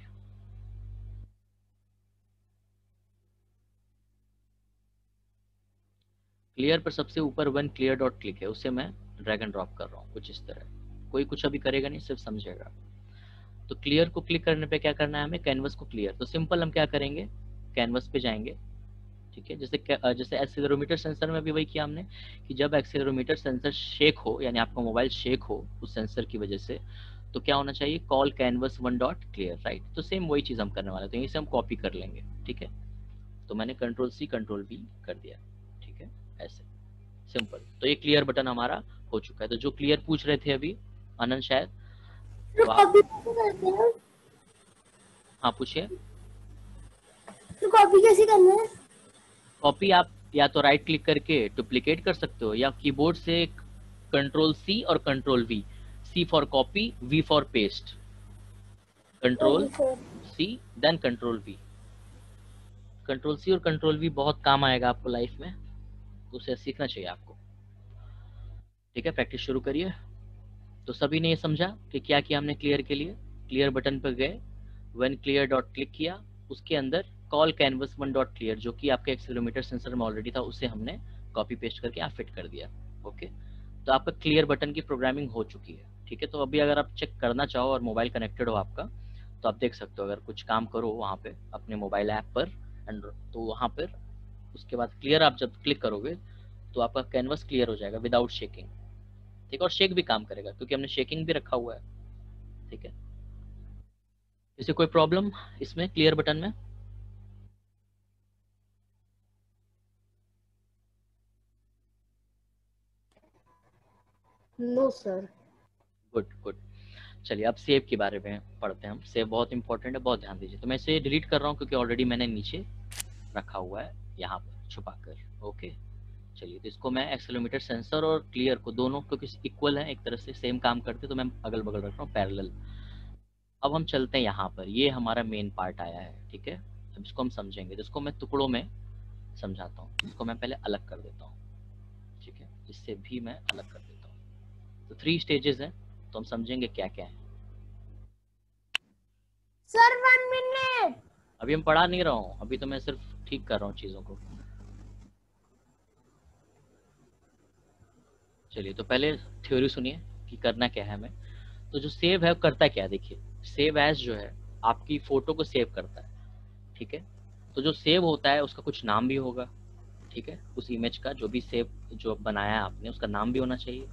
क्लियर पर सबसे ऊपर वन क्लियर डॉट क्लिक है, उससे मैं ड्रैग एंड ड्रॉप कर रहा हूँ कुछ इस तरह। कोई कुछ अभी करेगा नहीं, सिर्फ समझेगा। तो क्लियर को क्लिक करने पे क्या करना है हमें, कैनवस को क्लियर। तो सिंपल हम क्या करेंगे, कैनवस पे जाएंगे। ठीक है, जैसे एक्सीलरोमीटर सेंसर में भी वही किया हमने कि जब एक्सीलरोमीटर सेंसर शेक हो, यानी आपका मोबाइल शेक हो उस सेंसर की वजह से, तो क्या होना चाहिए, call canvas one dot clear, right. तो सेम वही चीज हम करने वाले हैं, तो यहीं से हम कॉपी कर लेंगे। ठीक है, तो मैंने कंट्रोल सी कंट्रोल वी कर दिया। ठीक है, ऐसे सिंपल। तो ये क्लियर बटन हमारा हो चुका है। तो जो क्लियर पूछ रहे थे अभी आनंद शायद, तो आप, कॉपी कैसे करते हैं? हाँ पूछिए। तो कॉपी कैसे करना है? कॉपी आप या तो राइट क्लिक करके डुप्लीकेट कर सकते हो, या कीबोर्ड से कंट्रोल सी और control V, C for copy, V for paste, control C then control V. Control C और कंट्रोल वी बहुत काम आएगा आपको लाइफ में, तो उसे सीखना चाहिए आपको। ठीक है, प्रैक्टिस शुरू करिए। तो सभी ने ये समझा कि क्या किया हमने क्लियर के लिए, क्लियर बटन पर गए, व्हेन क्लियर डॉट क्लिक किया, उसके अंदर call canvas one dot clear, जो कि आपके एक्सीलरोमीटर सेंसर में ऑलरेडी था, उसे हमने कॉपी पेस्ट करके आप फिट कर दिया। ओके, तो आपका क्लियर बटन की प्रोग्रामिंग हो चुकी है। ठीक है, तो अभी अगर आप चेक करना चाहो और मोबाइल कनेक्टेड हो आपका, तो आप देख सकते हो, अगर कुछ काम करो वहाँ पे अपने मोबाइल ऐप पर तो वहाँ पर उसके बाद क्लियर आप जब क्लिक करोगे तो आपका कैनवस क्लियर हो जाएगा विदाउट शेकिंग। ठीक है, और शेक भी काम करेगा क्योंकि हमने शेकिंग भी रखा हुआ है। ठीक है, इसे कोई प्रॉब्लम इसमें क्लियर बटन में? No sir. Good good. चलिए अब सेव के बारे में पढ़ते हैं हम। सेव बहुत इंपॉर्टेंट है, बहुत ध्यान दीजिए। तो मैं इसे डिलीट कर रहा हूँ क्योंकि ऑलरेडी मैंने नीचे रखा हुआ है यहाँ पर छुपा कर। ओके, चलिए, तो इसको मैं एक्सेलेरोमीटर सेंसर और क्लियर को दोनों क्योंकि इक्वल है, एक तरह से सेम काम करते, तो मैं अगल बगल रख रहा हूँ पैरेलल। अब हम चलते हैं यहाँ पर, ये हमारा मेन पार्ट आया है। ठीक है, अब इसको हम समझेंगे, जिसको मैं टुकड़ों में समझाता हूँ। इसको मैं पहले अलग कर देता हूँ। ठीक है, इससे भी मैं अलग कर देता हूँ। तो 3 स्टेजेस हैं, तो हम समझेंगे क्या क्या है। Sir 1 minute. अभी हम पढ़ा नहीं रहा हूँ, अभी तो मैं सिर्फ ठीक कर रहा हूँ चीजों को। चलिए, तो पहले थ्योरी सुनिए कि करना क्या है हमें। तो जो सेव है वो करता क्या है, देखिए सेव एज जो है आपकी फोटो को सेव करता है। ठीक है, तो जो सेव होता है उसका कुछ नाम भी होगा। ठीक है, उस इमेज का जो भी सेव जो बनाया है आपने उसका नाम भी होना चाहिए।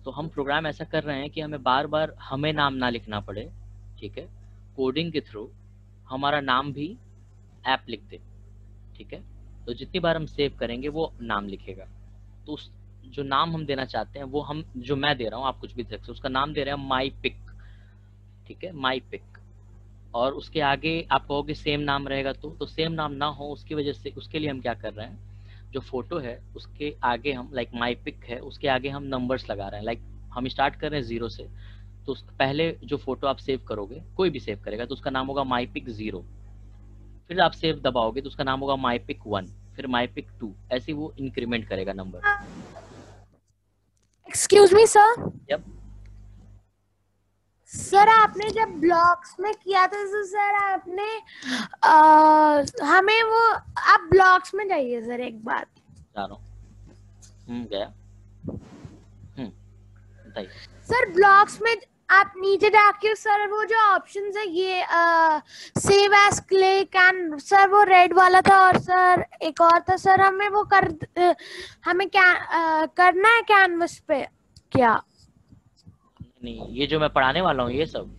तो हम प्रोग्राम ऐसा कर रहे हैं कि हमें बार बार हमें नाम ना लिखना पड़े। ठीक है, कोडिंग के थ्रू हमारा नाम भी ऐप लिख दे। ठीक है। तो जितनी बार हम सेव करेंगे वो नाम लिखेगा। तो उस जो नाम हम देना चाहते हैं वो हम, जो मैं दे रहा हूँ, आप कुछ भी दे सकते हो, उसका नाम दे रहे हैं माई पिक, ठीक है, माई पिक। और उसके आगे आप कहोगे सेम नाम रहेगा तो सेम नाम ना हो उसकी वजह से, उसके लिए हम क्या कर रहे हैं, जो फोटो है उसके आगे हम, लाइक माई पिक है, उसके आगे हम नंबर्स लगा रहे हैं। लाइक हम स्टार्ट कर रहे हैं 0 से, तो पहले जो फोटो आप सेव करोगे, कोई भी सेव करेगा, तो उसका नाम होगा माई पिक 0। फिर आप सेव दबाओगे तो उसका नाम होगा माई पिक 1, फिर माई पिक 2, ऐसे वो इंक्रीमेंट करेगा number. Excuse me sir. Yup. Sir आपने जब ब्लॉक्स में किया था तो सर आपने हमें वो, आप ब्लॉक्स में जाइए सर एक बार। जा रहा हूँ। गया। बताइए सर ब्लॉक्स में आप नीचे जाके सर वो जो ऑप्शंस है ये save as click and sir वो रेड वाला था, और सर एक और था सर, हमें वो हमें क्या करना है कैनवस पे क्या? नहीं, ये जो मैं पढ़ाने वाला हूँ ये सब,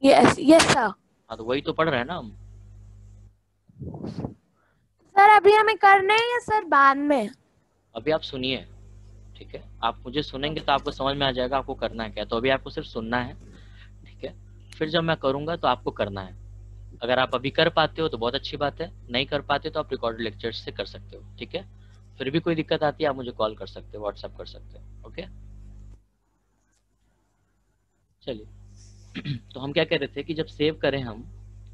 यस यस सर। हाँ तो वही तो पढ़ रहे हैं ना हम। सर अभी हमें करना है या सर बाद में? अभी आप सुनिए, ठीक है, आप मुझे सुनेंगे तो आपको समझ में आ जाएगा आपको करना है क्या। तो अभी आपको सिर्फ सुनना है, ठीक है, फिर जब मैं करूंगा तो आपको करना है। अगर आप अभी कर पाते हो तो बहुत अच्छी बात है, नहीं कर पाते तो आप रिकॉर्डेड लेक्चर्स से कर सकते हो, ठीक है। फिर भी कोई दिक्कत आती है आप मुझे कॉल कर सकते हो, व्हाट्सएप कर सकते हो, ओके। चलिए तो हम क्या कह रहे थे कि जब सेव करें हम,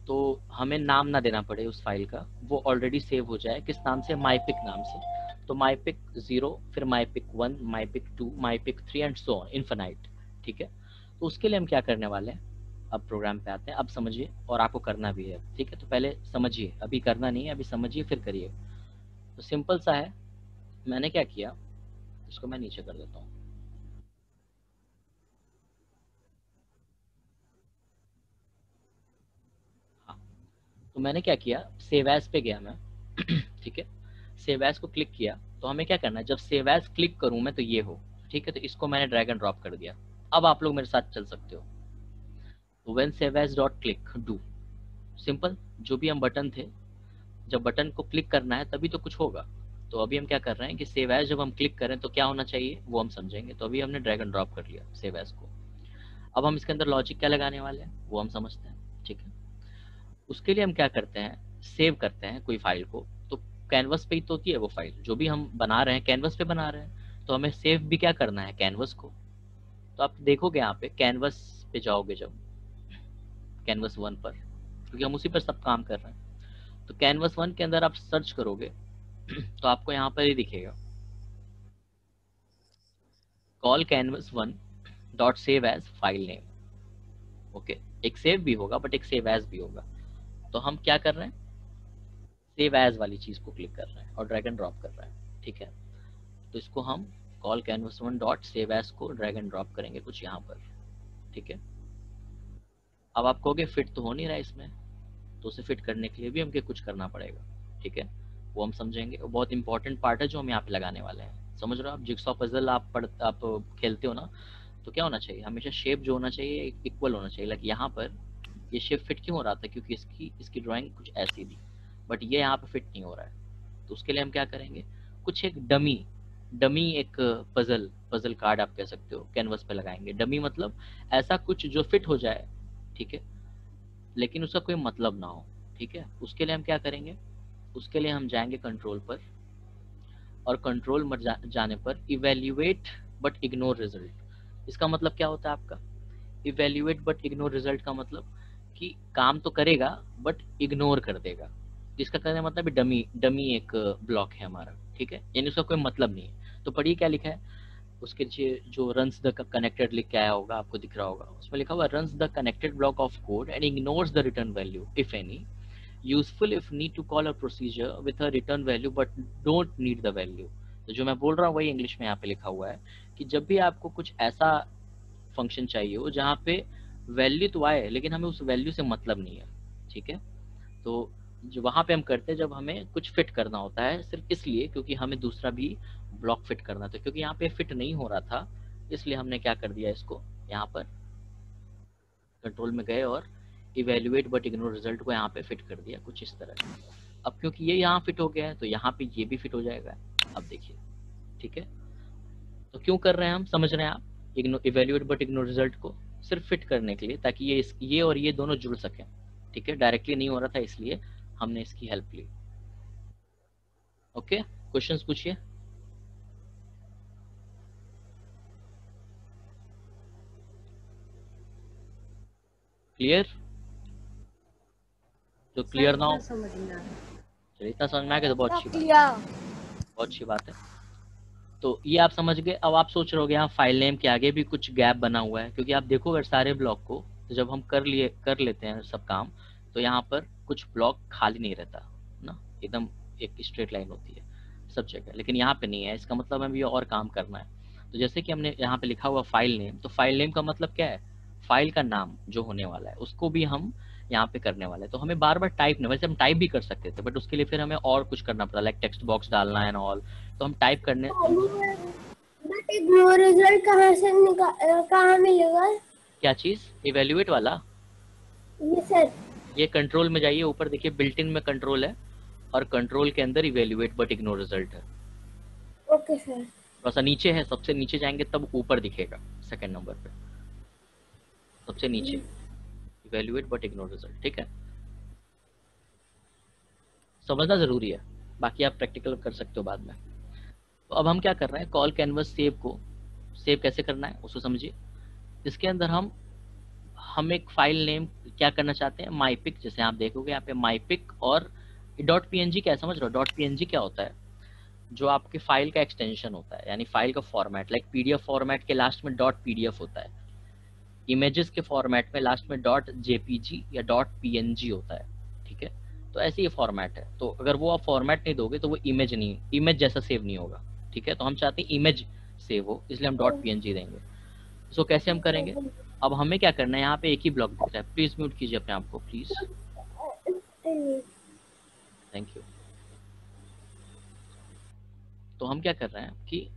तो हमें नाम ना देना पड़े उस फाइल का, वो ऑलरेडी सेव हो जाए किस नाम से, माईपिक नाम से। तो माईपिक 0, फिर माईपिक 1, माईपिक 2, माईपिक 3 एंड सो ऑन इनफिनाइट, ठीक है। तो उसके लिए हम क्या करने वाले हैं, अब प्रोग्राम पे आते हैं, अब समझिए, और आपको करना भी है, ठीक है। तो पहले समझिए, अभी करना नहीं है, अभी समझिए फिर करिए। तो सिंपल सा है, मैंने क्या किया, इसको मैं नीचे कर देता हूँ। तो मैंने क्या किया, सेव एज पे गया मैं ठीक है, सेव एज को क्लिक किया। तो हमें क्या करना है, जब सेव एज क्लिक करूं मैं तो ये हो, ठीक है। तो इसको मैंने ड्रैग एंड ड्रॉप कर दिया। अब आप लोग मेरे साथ चल सकते हो। तो when save as dot click do, simple, जो भी हम बटन थे, जब बटन को क्लिक करना है तभी तो कुछ होगा। तो अभी हम क्या कर रहे हैं कि सेव एज जब हम क्लिक करें तो क्या होना चाहिए वो हम समझेंगे। तो अभी हमने ड्रैग एंड ड्रॉप कर लिया सेव एज को। अब हम इसके अंदर लॉजिक क्या लगाने वाले हैं वो हम समझते हैं, ठीक है। उसके लिए हम क्या करते हैं, सेव करते हैं कोई फाइल को, तो कैनवस पे ही तो होती है वो फाइल, जो भी हम बना रहे हैं कैनवस पे बना रहे हैं, तो हमें सेव भी क्या करना है, कैनवस को। तो आप देखोगे यहाँ पे कैनवस पे जाओगे, जब कैनवस 1 पर, क्योंकि हम उसी पर सब काम कर रहे हैं, तो कैनवस 1 के अंदर आप सर्च करोगे तो आपको यहाँ पर ही दिखेगा, call canvas 1 dot save as file name, okay. एक सेव भी होगा बट एक सेव एज भी होगा। तो हम क्या कर रहे हैं, सेव एज वाली चीज को क्लिक कर रहे हैं और ड्रैग एंड ड्रॉप कर रहे हैं, ठीक है। तो इसको हम call canvas 1 dot save as को ड्रैग एंड ड्रॉप करेंगे कुछ यहाँ पर, ठीक है। अब आप कहोगे फिट तो हो नहीं रहा इसमें, तो उसे फिट करने के लिए भी हमको कुछ करना पड़ेगा, ठीक है। वो हम समझेंगे, वो बहुत इंपॉर्टेंट पार्ट है जो हम यहाँ पे लगाने वाले हैं। समझ रहे हो आप, जिक्सॉ पजल आप खेलते हो ना, तो क्या होना चाहिए, हमेशा शेप जो होना चाहिए इक्वल होना चाहिए। लाइक यहाँ पर ये शेप फिट क्यों हो रहा था, क्योंकि इसकी ड्राइंग कुछ ऐसी थी, बट ये यहाँ पे फिट नहीं हो रहा है। तो उसके लिए हम क्या करेंगे, कुछ एक डमी एक पजल कार्ड आप कह सकते हो, कैनवस पे लगाएंगे। डमी मतलब ऐसा कुछ जो फिट हो जाए, ठीक है, लेकिन उसका कोई मतलब ना हो, ठीक है। उसके लिए हम क्या करेंगे, उसके लिए हम जाएंगे कंट्रोल पर, और कंट्रोल में जाने पर इवेल्युएट बट इग्नोर रिजल्ट। इसका मतलब क्या होता है आपका, इवेल्युएट बट इग्नोर रिजल्ट का मतलब कि काम तो करेगा बट इग्नोर कर देगा। इसका कहने का मतलब डमी एक ब्लॉक है हमारा, ठीक है, यानी उसका कोई मतलब नहीं है। तो पढ़िए क्या लिखा है, उसके नीचे जो रन्स द कनेक्टेड लिख के आया होगा, आपको दिख रहा होगा, उसमें लिखा हुआ runs the connected block of code and ignores the return value if any, useful if need to call a procedure with a return value but don't need the value. तो जो मैं बोल रहा हूँ वही इंग्लिश में यहाँ पे लिखा हुआ है कि जब भी आपको कुछ ऐसा फंक्शन चाहिए हो जहाँ पे वैल्यू तो आए लेकिन हमें उस वैल्यू से मतलब नहीं है, ठीक है। तो जो वहाँ पे हम करते हैं जब हमें कुछ फिट करना होता है, सिर्फ इसलिए क्योंकि हमें दूसरा भी ब्लॉक फिट करना था, क्योंकि यहाँ पे फिट नहीं हो रहा था, इसलिए हमने क्या कर दिया, इसको यहाँ पर कंट्रोल में गए और इवेल्युएट बट इग्नोर रिजल्ट को यहाँ पे फिट कर दिया कुछ इस तरह। अब क्योंकि ये यहाँ फिट हो गया है तो यहाँ पे ये भी फिट हो जाएगा। अब देखिए, ठीक है, तो क्यों कर रहे हैं हम, समझ रहे हैं आप, इवेल्युएट बट इग्नोर रिजल्ट को सिर्फ फिट करने के लिए, ताकि ये और ये दोनों जुड़ सकें। ठीक है, डायरेक्टली नहीं हो रहा था इसलिए हमने इसकी हेल्प ली। ओके, क्वेश्चंस पूछिए। क्लियर? जो क्लियर ना हो, चलिए इतना समझ में आ गया तो बहुत अच्छी बात है, बहुत अच्छी बात है। तो ये आप समझ गए। अब आप सोच रहे होगे यहाँ फाइल नेम के आगे भी कुछ गैप बना हुआ है, क्योंकि आप देखो अगर सारे ब्लॉक को तो जब हम कर लेते हैं सब काम, तो यहाँ पर कुछ ब्लॉक खाली नहीं रहता ना, एकदम एक स्ट्रेट लाइन होती है सब जगह, लेकिन यहाँ पे नहीं है। इसका मतलब हमें ये और काम करना है। तो जैसे कि हमने यहाँ पे लिखा हुआ फाइल नेम, तो फाइल नेम का मतलब क्या है, फाइल का नाम जो होने वाला है उसको भी हम यहाँ पे करने वाले हैं। तो हमें बार बार टाइप नहीं, वैसे हम टाइप भी कर सकते थे बट उसके लिए फिर हमें और कुछ करना पड़ा, लाइक टेक्स्ट बॉक्स डालना है एंड ऑल। तो हम टाइप करने, बट इग्नोर रिजल्ट कहाँ मिलेगा? क्या चीज, इवेल्युएट वाला? ये सर, ये कंट्रोल में जाइए, ऊपर देखिए बिल्ट इन में कंट्रोल है, और कंट्रोल के अंदर इवेल्युएट बट इग्नोर रिजल्ट है। Okay sir. थोड़ा सा नीचे है, सबसे नीचे जाएंगे तब ऊपर दिखेगा, सेकंड नंबर पे सबसे नीचे, इवेल्युएट बट इग्नोर रिजल्ट। ठीक है, समझना जरूरी है, बाकी आप प्रैक्टिकल कर सकते हो बाद में। तो अब हम क्या कर रहे हैं, कॉल कैनवस सेव को सेव कैसे करना है उसको समझिए। इसके अंदर हम एक फाइल नेम क्या करना चाहते हैं, माईपिक, जैसे आप देखोगे यहाँ पे माईपिक और डॉट पीएनजी, क्या समझ रहे हो? डॉट पीएनजी क्या होता है, जो आपके फाइल का एक्सटेंशन होता है, यानी फाइल का फॉर्मेट, लाइक पीडीएफ फॉर्मेट के लास्ट में डॉट पीडीएफ होता है, इमेजेस के फॉर्मेट में लास्ट में डॉट जेपीजी या डॉट पीएनजी होता है। ठीक है, तो ऐसे ये फॉर्मेट है। तो अगर वो आप फॉर्मेट नहीं दोगे तो वो इमेज जैसा सेव नहीं होगा। ठीक है, तो हम चाहते हैं इमेज सेव हो, इसलिए हम डॉट पीएनजी देंगे। सो कैसे हम करेंगे, अब हमें क्या करना है, यहाँ पे एक ही ब्लॉक दिख रहा है, प्लीज म्यूट कीजिए अपने आप को प्लीज, थैंक यू। तो हम क्या कर रहे हैं कि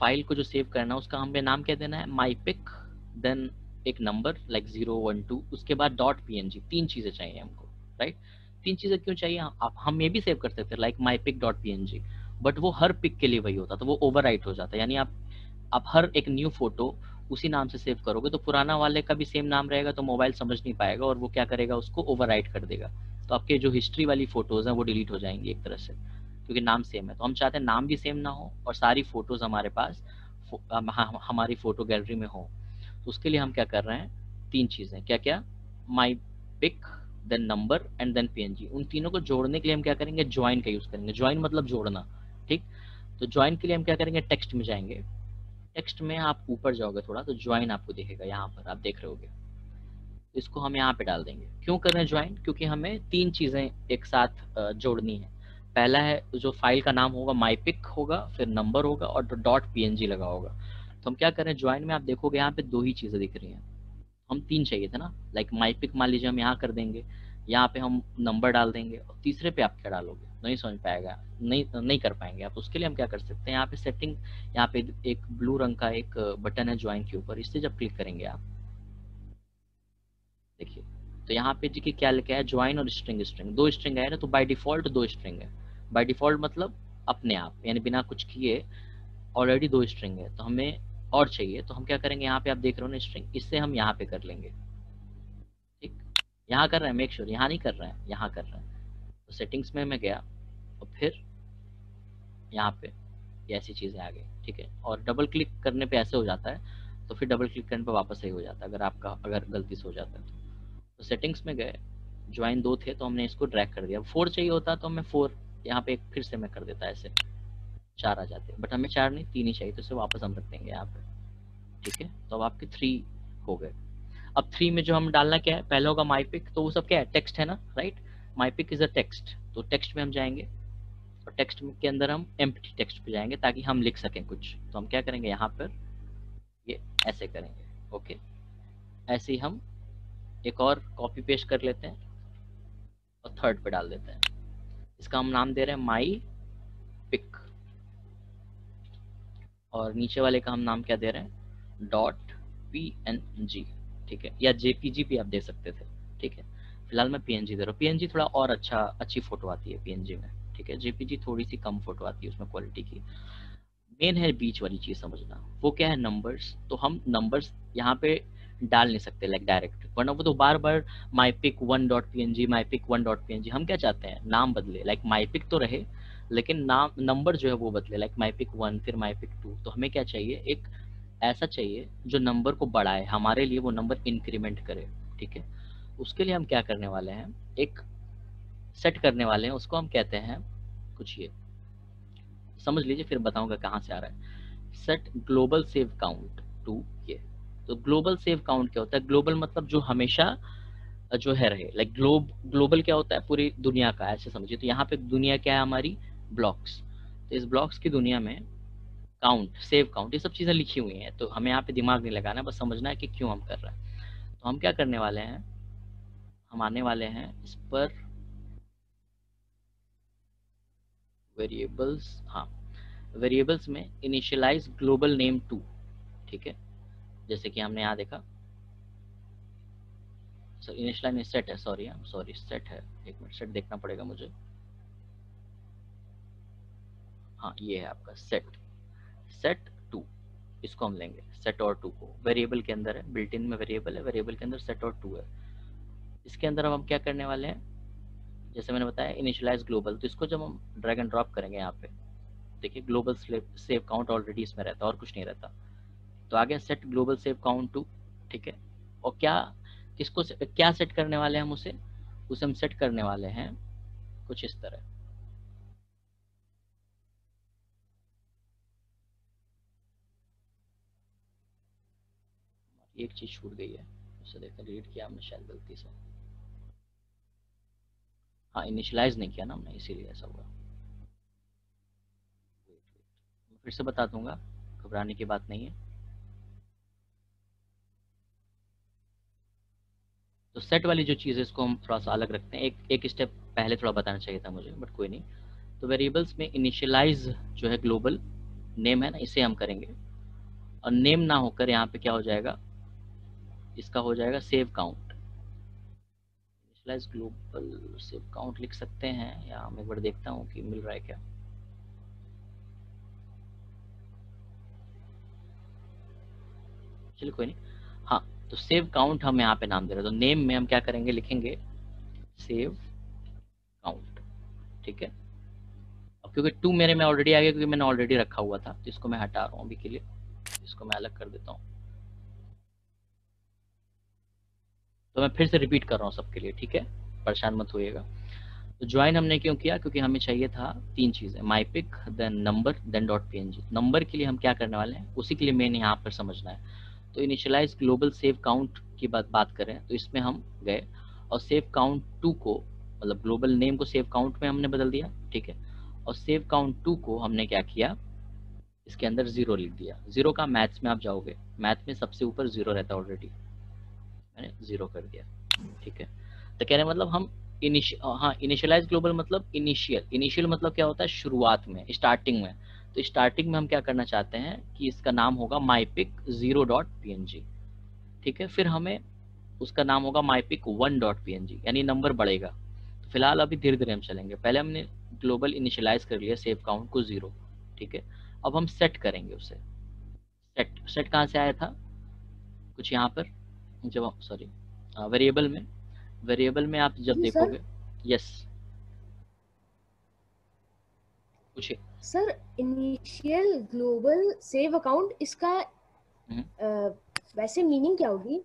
फाइल को जो सेव करना है उसका हमें नाम क्या देना है, माईपिक, देन एक नंबर लाइक 0 1 2, उसके बाद डॉट पीएनजी। तीन चीजें चाहिए हमको, राइट? तीन चीजें क्यों चाहिए, आप हम ये भी सेव कर सकते हैं लाइक माईपिक डॉट पीएनजी, बट वो हर पिक के लिए वही होता, तो वो ओवरराइट हो जाता है। यानी आप हर एक न्यू फोटो उसी नाम से सेव करोगे तो पुराना वाले का भी सेम नाम रहेगा, तो मोबाइल समझ नहीं पाएगा और वो क्या करेगा, उसको ओवरराइट कर देगा। तो आपके जो हिस्ट्री वाली फोटोज हैं वो डिलीट हो जाएंगी एक तरह से, क्योंकि नाम सेम है। तो हम चाहते हैं नाम भी सेम ना हो और सारी फोटोज हमारे पास हमारी फोटो गैलरी में हो। तो उसके लिए हम क्या कर रहे हैं, तीन चीजें, क्या क्या, my pic, then number and then PNG. उन तीनों को जोड़ने के लिए हम क्या करेंगे, ज्वाइन का यूज करेंगे। ज्वाइन मतलब जोड़ना, ठीक? तो ज्वाइन के लिए हम क्या करेंगे, टेक्स्ट में जाएंगे, टेक्स्ट में आप ऊपर जाओगे थोड़ा तो ज्वाइन आपको दिखेगा, यहाँ पर आप देख रहे होगे, इसको हम यहाँ पे डाल देंगे। क्यों कर रहे हैं ज्वाइन, क्योंकि हमें तीन चीजें एक साथ जोड़नी है। पहला है जो फाइल का नाम होगा माईपिक होगा, फिर नंबर होगा और डॉट पीएनजी लगा होगा। तो हम क्या कर रहे हैं, ज्वाइन में आप देखोगे यहाँ पे दो ही चीजें दिख रही हैं, हम तीन चाहिए थे ना, लाइक माईपिक मान लीजिए हम यहाँ कर देंगे, यहाँ पे हम नंबर डाल देंगे, और तीसरे पे आप क्या डालोगे नहीं समझ पाएगा, नहीं कर पाएंगे आप। उसके लिए हम क्या कर सकते हैं, यहाँ पे सेटिंग, यहाँ पे एक ब्लू रंग का एक बटन है ज्वाइन के ऊपर, इससे जब क्लिक करेंगे आप देखिए, तो यहाँ पे जी क्या लिखा है, ज्वाइन और स्ट्रिंग। स्ट्रिंग दो स्ट्रिंग है ना, तो बाय डिफॉल्ट दो स्ट्रिंग है। बाय डिफॉल्ट मतलब अपने आप, यानी बिना कुछ किए ऑलरेडी दो स्ट्रिंग है। तो हमें और चाहिए, तो हम क्या करेंगे, यहाँ पे आप देख रहे हो ना स्ट्रिंग, इससे हम यहाँ पे कर लेंगे। ठीक, यहाँ कर रहे हैं, मेक श्योर यहाँ नहीं कर रहे हैं, यहाँ कर रहे हैं। तो सेटिंग्स में मैं गया और फिर यहाँ पे ये ऐसी चीजें आ गई, ठीक है। और डबल क्लिक करने पे ऐसे हो जाता है, तो फिर डबल क्लिक करने पे वापस सही हो जाता है, अगर गलती से हो जाता है तो सेटिंग्स में गए, ज्वाइन दो थे तो हमने इसको ड्रैग कर दिया। 4 चाहिए होता तो मैं 4 यहाँ पे फिर से मैं कर देता, ऐसे 4 आ जाते, बट हमें 4 नहीं 3 ही चाहिए, तो इसे वापस हम रख देंगे यहाँ पे, ठीक है। तो अब आपके 3 हो गए। अब 3 में जो हम डालना क्या है, पहले होगा माईपिक, तो वो सब क्या है, टेक्स्ट है ना, राइट? माईपिक इज अ टेक्स्ट, तो टेक्स्ट में हम जाएंगे और टेक्स्ट के अंदर हम एम्प्टी टेक्स्ट पे जाएंगे ताकि हम लिख सकें कुछ। तो हम क्या करेंगे, यहाँ पर ये ऐसे करेंगे, ओके। ऐसे ही हम एक और कॉपी पेस्ट कर लेते हैं और थर्ड पे डाल देते हैं। इसका हम नाम दे रहे हैं माई पिक, और नीचे वाले का हम नाम क्या दे रहे हैं, डॉट पीएनजी, ठीक है, या जेपीजी भी आप दे सकते थे, ठीक है। फिलहाल मैं पीएनजी दे रहा हूँ। पीएनजी थोड़ा और अच्छी फोटो आती है पीएनजी में, ठीक है। जेपीजी थोड़ी सी कम फोटो आती है उसमें क्वालिटी की। मेन है बीच वाली चीज समझना, वो क्या है, नंबर्स। तो हम नंबर्स यहाँ पे डाल नहीं सकते लाइक डायरेक्ट, वरना वो तो बार बार mypic1.png mypic1.png। हम क्या चाहते हैं, नाम बदले, लाइक mypic तो रहे लेकिन नाम नंबर जो है वो बदले, लाइक mypic1 फिर mypic2। तो हमें क्या चाहिए, एक ऐसा चाहिए जो नंबर को बढ़ाए, हमारे लिए वो नंबर इंक्रीमेंट करे, ठीक है। उसके लिए हम क्या करने वाले हैं, एक सेट करने वाले हैं, उसको हम कहते हैं कुछ ये समझ लीजिए, फिर बताऊंगा कहाँ से आ रहा है। Set global save count to ये। तो ग्लोबल सेव काउंट क्या होता है, ग्लोबल मतलब जो हमेशा जो है रहे, लाइक ग्लोबल क्या होता है, पूरी दुनिया का, ऐसे समझिए। तो यहाँ पे दुनिया क्या है हमारी, ब्लॉक्स। तो इस ब्लॉक्स की दुनिया में काउंट, सेव काउंट, ये सब चीजें लिखी हुई हैं, तो हमें यहाँ पे दिमाग नहीं लगाना, बस समझना है कि क्यों हम कर रहे हैं। तो हम क्या करने वाले हैं, हम आने वाले हैं इस पर वेरिएबल्स, हाँ वेरिएबल्स में इनिशियलाइज ग्लोबल नेम टू, ठीक है। जैसे कि हमने यहाँ देखा, सर इनिशियलाइज सेट है, सॉरी सेट है, एक मिनट सेट देखना पड़ेगा मुझे। हाँ ये है आपका सेट टू, इसको हम लेंगे सेट और टू को, वेरिएबल के अंदर है, बिल्ट इन में वेरिएबल है, वेरिएबल के अंदर सेट और टू है। इसके अंदर हम क्या करने वाले हैं, जैसे मैंने बताया इनिशियलाइज ग्लोबल, तो इसको जब हम ड्रैग एंड ड्रॉप करेंगे यहाँ पे, देखिए ग्लोबल सेव काउंट ऑलरेडी इसमें रहता है और कुछ नहीं रहता। तो आगे set global save count to, ठीक है। और क्या किसको क्या सेट करने वाले हैं हम उसे हम सेट करने वाले हैं कुछ इस तरह। एक चीज छूट गई है, उसे देखते डिलीट किया हमने शायद गलती से, हाँ इनिशियलाइज नहीं किया ना हमने, इसीलिए ऐसा हुआ। फिर से बता दूंगा, घबराने की बात नहीं है। तो सेट वाली जो चीज़ है इसको हम थोड़ा सा अलग रखते हैं, एक स्टेप पहले थोड़ा बताना चाहिए था मुझे, बट कोई नहीं। तो वेरिएबल्स में इनिशियलाइज जो है ग्लोबल नेम है ना, इसे हम करेंगे, और नेम ना होकर यहाँ पे क्या हो जाएगा, इसका हो जाएगा save count. Initialise global save count लिख सकते हैं, या मैं एक बार देखता हूँ कि मिल रहा है क्या। चलिए कोई नहीं, हाँ तो सेव काउंट हम यहाँ पे नाम दे रहे हैं। तो नेम में हम क्या करेंगे, लिखेंगे सेव काउंट, ठीक है। अब क्योंकि टू मेरे में ऑलरेडी आ गया, क्योंकि मैंने ऑलरेडी रखा हुआ था, तो इसको मैं हटा रहा हूँ अभी के लिए, इसको मैं अलग कर देता हूँ। तो मैं फिर से रिपीट कर रहा हूँ सबके लिए, ठीक है, परेशान मत होइएगा। तो ज्वाइन हमने क्यों किया, क्योंकि हमें चाहिए था तीन चीजें, mypic then number then dot png। Number के लिए हम क्या करने वाले हैं, उसी के लिए मेन यहाँ पर समझना है। तो इनिशियलाइज ग्लोबल सेव काउंट की बात करें तो इसमें हम गए और सेव काउंट टू को, मतलब ग्लोबल नेम को सेव काउंट में हमने बदल दिया, ठीक है। और सेव काउंट टू को हमने क्या किया, इसके अंदर जीरो लिख दिया। जीरो का मैथ्स में आप जाओगे, मैथ में सबसे ऊपर जीरो रहता है, ऑलरेडी मैंने जीरो कर दिया, ठीक है। तो कह रहे मतलब हम इनिशियलाइज ग्लोबल मतलब इनिशियल मतलब क्या होता है, शुरुआत में, स्टार्टिंग में। तो स्टार्टिंग में हम क्या करना चाहते हैं कि इसका नाम होगा mypic0.png, ठीक है। फिर हमें उसका नाम होगा mypic1.png, यानी नंबर बढ़ेगा। तो फिलहाल अभी धीरे धीरे हम चलेंगे, पहले हमने ग्लोबल इनिशियलाइज कर लिया सेव काउंट को 0, ठीक है। अब हम सेट करेंगे उसे, सेट कहाँ से आया था, कुछ यहाँ पर जब सॉरी वेरिएबल में आप जब देखोगे, यस पूछिए sir initial global save account, इसका वैसे मीनिंग क्या होगी,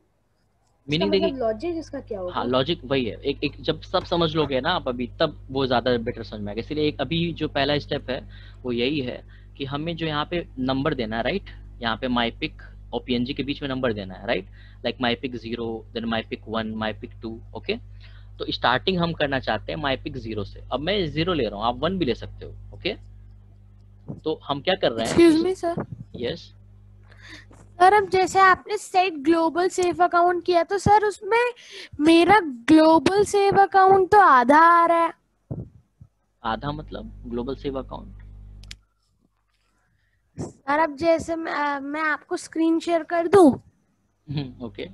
मीनिंग मतलब देखिए, लॉजिक इसका क्या होगा। हाँ लॉजिक वही है, एक जब सब समझ लोगे ना आप अभी, तब वो ज्यादा बेटर समझ में आएगा। इसलिए एक अभी जो पहला स्टेप है वो यही है कि हमें जो यहाँ पे नंबर देना है, राइट, यहाँ पे mypic और png के बीच में नंबर देना है, right, like mypic0 then mypic1 mypic2, okay. तो स्टार्टिंग हम करना चाहते हैं mypic0 से। अब मैं 0 ले रहा हूँ, आप 1 भी ले सकते हो, ओके। तो हम क्या कर रहे हैं, excuse me sir, yes sir अब जैसे आपने सेट ग्लोबल सेव अकाउंट किया, तो सर उसमें मेरा ग्लोबल सेव अकाउंट तो आधा आ रहा है। आधा मतलब ग्लोबल सेव अकाउंट, सर अब जैसे मैं आपको स्क्रीन शेयर कर दूं, ओके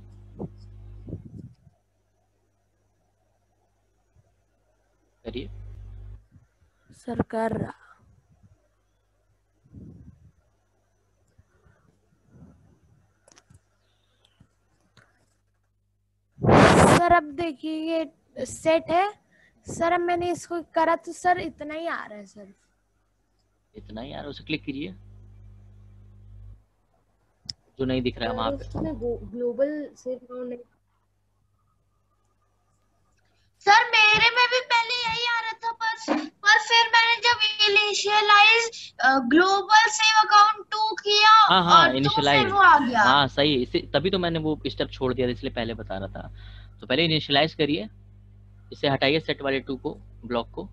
करिए। सर कर रहा। सर अब देखिए ये सेट है सर, अब मैंने इसको करा तो सर इतना ही आ रहा है सर। इतना ही यार, उसे क्लिक कीजिए जो नहीं दिख रहा है वहां पे। उसमें ग्लोबल सेव काउंट नहीं। सर मेरे में भी पहले यही आ रहा था, पर फिर मैंने जब इनिशियलाइज ग्लोबल सेव अकाउंट 2 किया हाँ हाँ और तो इनिशियलाइज, फिर वो आ गया। हाँ सही, इसे तभी तो मैंने वो स्टेप छोड़ दिया था, इसलिए पहले बता रहा था। तो पहले इनिशियलाइज करिए, इसे हटाइए सेट वाले 2 को, ब्लॉक को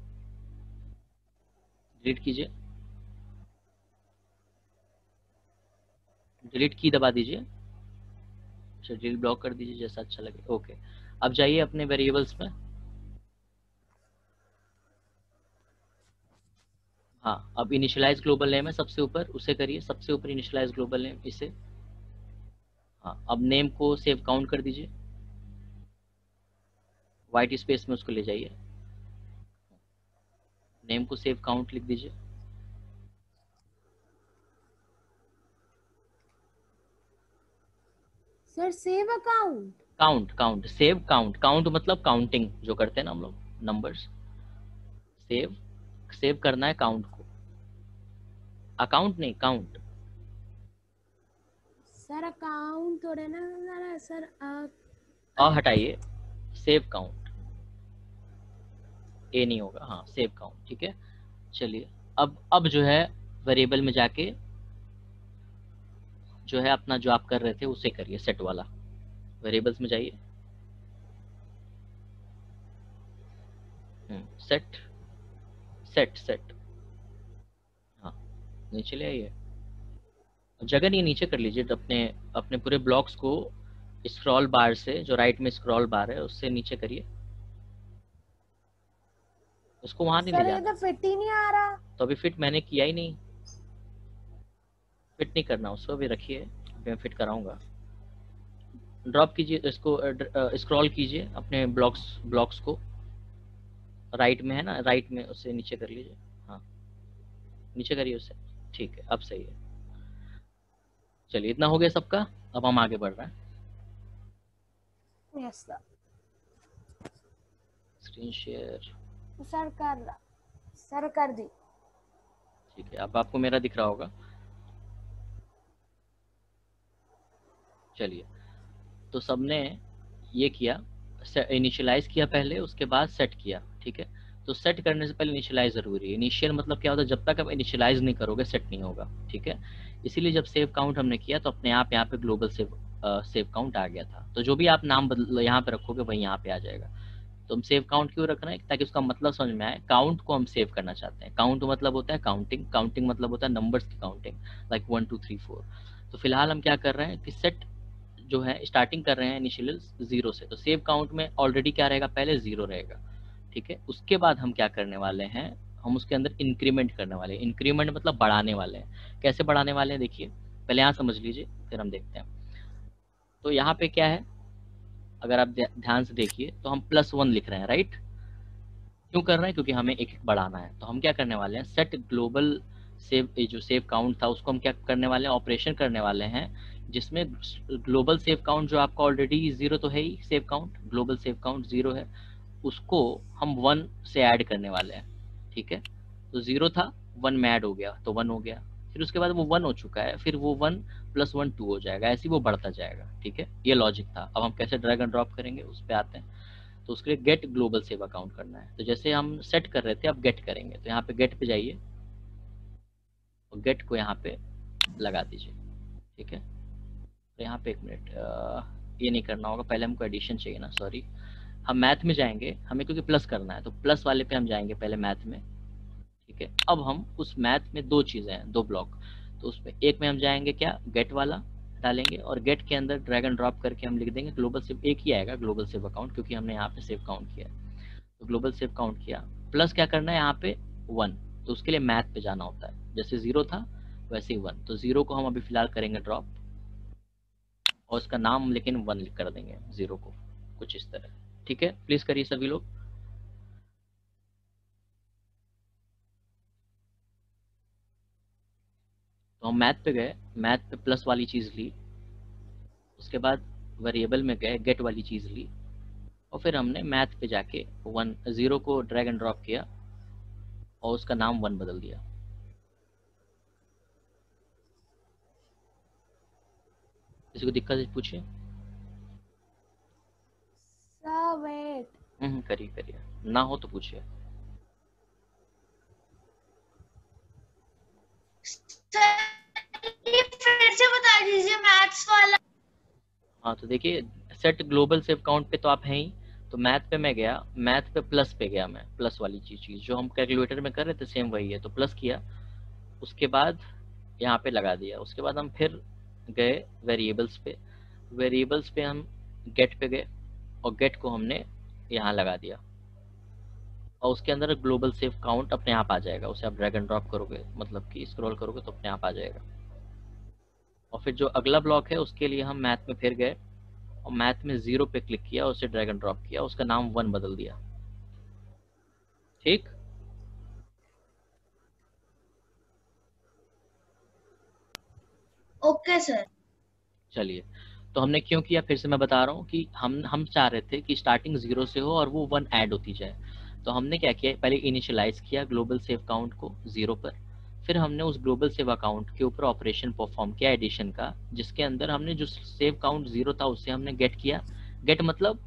डिलीट कीजिए, डिलीट की दबा दीजिए, अच्छा डिलीट ब्लॉक कर दीजिए जैसा अच्छा लगे। ओके, अब जाइए अपने वेरिएबल्स में। हाँ, अब इनिशियलाइज ग्लोबल नेम है सबसे ऊपर, उसे करिए सबसे ऊपर इनिशियलाइज ग्लोबल नेम, इसे। हाँ, अब नेम को सेव काउंट कर दीजिए, वाइट स्पेस में उसको ले जाइए, नेम को सेव काउंट लिख दीजिए। Sir save account, count count save count, count मतलब काउंटिंग जो करते हैं ना हम लोग नंबर्स, सेव सेव करना है काउंट को, अकाउंट नहीं काउंट। सर अकाउंट थोड़े ना सर और हटाइए सेव काउंट, ए नहीं होगा, हाँ सेव काउंट, ठीक है। चलिए अब जो है वेरिएबल में जाके जो है अपना जो आप कर रहे थे उसे करिए, सेट वाला। वेरिएबल्स में जाइए, सेट सेट सेट, हाँ नीचे ले आइए, जगह नहीं नीचे कर लीजिए, अपने अपने पूरे ब्लॉक्स को स्क्रॉल बार से, जो राइट में स्क्रॉल बार है उससे नीचे करिए, उसको वहां नहीं ले सर ये जाना। तो फिट ही नहीं आ रहा। तो अभी फिट मैंने किया ही नहीं, फिट नहीं करना उसको, अभी रखिए, अभी मैं फिट कराऊंगा। ड्रॉप कीजिए इसको, स्क्रॉल कीजिए अपने ब्लॉक्स को, राइट में है ना, राइट में उससे नीचे कर लीजिए, हाँ नीचे करिए उससे, ठीक है अब सही है। चलिए इतना हो गया सबका, अब हम आगे बढ़ रहे हैं। Yes sir. Screen share, sir कर रहा, सर कर दी। ठीक है अब आपको मेरा दिख रहा होगा। चलिए, तो सबने ये किया, इनिशियलाइज किया पहले, उसके बाद सेट किया, ठीक है। तो सेट करने से पहले इनिशियलाइज जरूरी है। इनिशियल मतलब क्या होता है, जब तक आप इनिशियलाइज नहीं करोगे सेट नहीं होगा, ठीक है। इसीलिए जब सेव काउंट हमने किया तो अपने आप यहाँ पे ग्लोबल सेव काउंट आ गया था। तो जो भी आप नाम बदल यहाँ पे रखोगे वही यहाँ पे आ जाएगा। तो हम सेव काउंट क्यों रख रहे हैं, ताकि उसका मतलब समझ में आए। काउंट को हम सेव करना चाहते हैं, काउंट मतलब होता है काउंटिंग, काउंटिंग मतलब होता है नंबर्स की काउंटिंग, लाइक 1 2 3 4। तो फिलहाल हम क्या कर रहे हैं कि सेट जो है स्टार्टिंग कर रहे हैं इनिशियल 0 से, तो सेव काउंट में ऑलरेडी क्या रहेगा, पहले 0 रहेगा, ठीक है। उसके बाद हम क्या करने वाले हैं, हम उसके अंदर इंक्रीमेंट करने वाले हैं। इंक्रीमेंट मतलब बढ़ाने वाले हैं। कैसे बढ़ाने वाले हैं देखिए, पहले यहाँ समझ लीजिए फिर हम देखते हैं। तो यहाँ पे क्या है, अगर आप ध्यान से देखिए तो हम +1 लिख रहे हैं, राइट। क्यों कर रहे हैं, क्योंकि हमें एक बढ़ाना है। तो हम क्या करने वाले हैं, सेट ग्लोबल सेव, जो सेव काउंट था उसको हम क्या करने वाले हैं, ऑपरेशन करने वाले हैं, जिसमें ग्लोबल सेव काउंट जो आपका ऑलरेडी 0 तो है ही, save count global save count 0 है, उसको हम 1 से ऐड करने वाले हैं, ठीक है। तो 0 था 1 में ऐड हो गया तो 1 हो गया, फिर उसके बाद वो 1 हो चुका है, फिर वो 1 + 1 2 हो जाएगा, ऐसे ही वो बढ़ता जाएगा, ठीक है। ये लॉजिक था। अब हम कैसे ड्रैग एंड ड्रॉप करेंगे उस पर आते हैं। तो उसके लिए गेट ग्लोबल सेव अकाउंट करना है। तो जैसे हम सेट कर रहे थे अब गेट करेंगे, तो यहाँ पे गेट पे जाइए और गेट को यहाँ पे लगा दीजिए, ठीक है। तो यहाँ पे 1 मिनट, ये नहीं करना होगा, पहले हमको एडिशन चाहिए ना, सॉरी। हम मैथ में जाएंगे, हमें क्योंकि प्लस करना है तो प्लस वाले पे हम जाएंगे पहले मैथ में, ठीक है। अब हम उस मैथ में 2 चीज़ें हैं, 2 ब्लॉक, तो उसमें एक में हम जाएंगे क्या, गेट वाला डालेंगे, और गेट के अंदर ड्रैग एंड ड्रॉप करके हम लिख देंगे ग्लोबल सेव, एक ही आएगा ग्लोबल सेव अकाउंट, क्योंकि हमने यहाँ पे सेव काउंट किया है। तो ग्लोबल सेव काउंट किया, प्लस क्या करना है यहाँ पे 1, तो उसके लिए मैथ पे जाना होता है, जैसे 0 था वैसे ही 1, तो 0 को हम अभी फिलहाल करेंगे ड्रॉप, और उसका नाम लेकिन 1 कर देंगे 0 को, कुछ इस तरह, ठीक है। प्लीज करिए सभी लोग। तो हम मैथ पे गए, मैथ पे प्लस वाली चीज़ ली, उसके बाद वेरिएबल में गए, गेट वाली चीज़ ली, और फिर हमने मैथ पे जाके 0 को ड्रैग एंड ड्रॉप किया और उसका नाम 1 बदल दिया। किसी को दिक्कत है पूछिए। सर वेट, करिए करिए, ना हो तो पूछिए। ये फिर से बता दीजिए मैथ्स वाला। हाँ तो देखिए, सेट ग्लोबल सेव काउंट पे तो आप हैं ही, तो मैथ पे मैं गया, मैथ पे प्लस पे गया, मैं प्लस वाली चीज जो हम कैलकुलेटर में कर रहे थे सेम वही है, तो प्लस किया, उसके बाद यहाँ पे लगा दिया, उसके बाद हम फिर गए वेरिएबल्स पे, वेरिएबल्स पे हम गेट पे गए और गेट को हमने यहाँ लगा दिया, और उसके अंदर ग्लोबल सेव काउंट अपने आप आ जाएगा, उसे आप ड्रैग एंड ड्रॉप करोगे, मतलब कि स्क्रॉल करोगे तो अपने आप आ जाएगा। और फिर जो अगला ब्लॉक है उसके लिए हम मैथ में फिर गए और मैथ में 0 पे क्लिक किया, उसे ड्रैग एंड ड्रॉप किया, उसका नाम 1 बदल दिया। ठीक, ओके सर। चलिए, तो हमने क्यों किया फिर से मैं बता रहा हूँ कि हम चाह रहे थे कि स्टार्टिंग 0 से हो और वो 1 ऐड होती जाए। तो हमने क्या किया, पहले इनिशियलाइज किया ग्लोबल सेव काउंट को 0 पर, फिर हमने उस ग्लोबल सेव अकाउंट के ऊपर ऑपरेशन परफॉर्म किया एडिशन का, जिसके अंदर हमने जो सेव काउंट 0 था उससे हमने गेट किया, गेट मतलब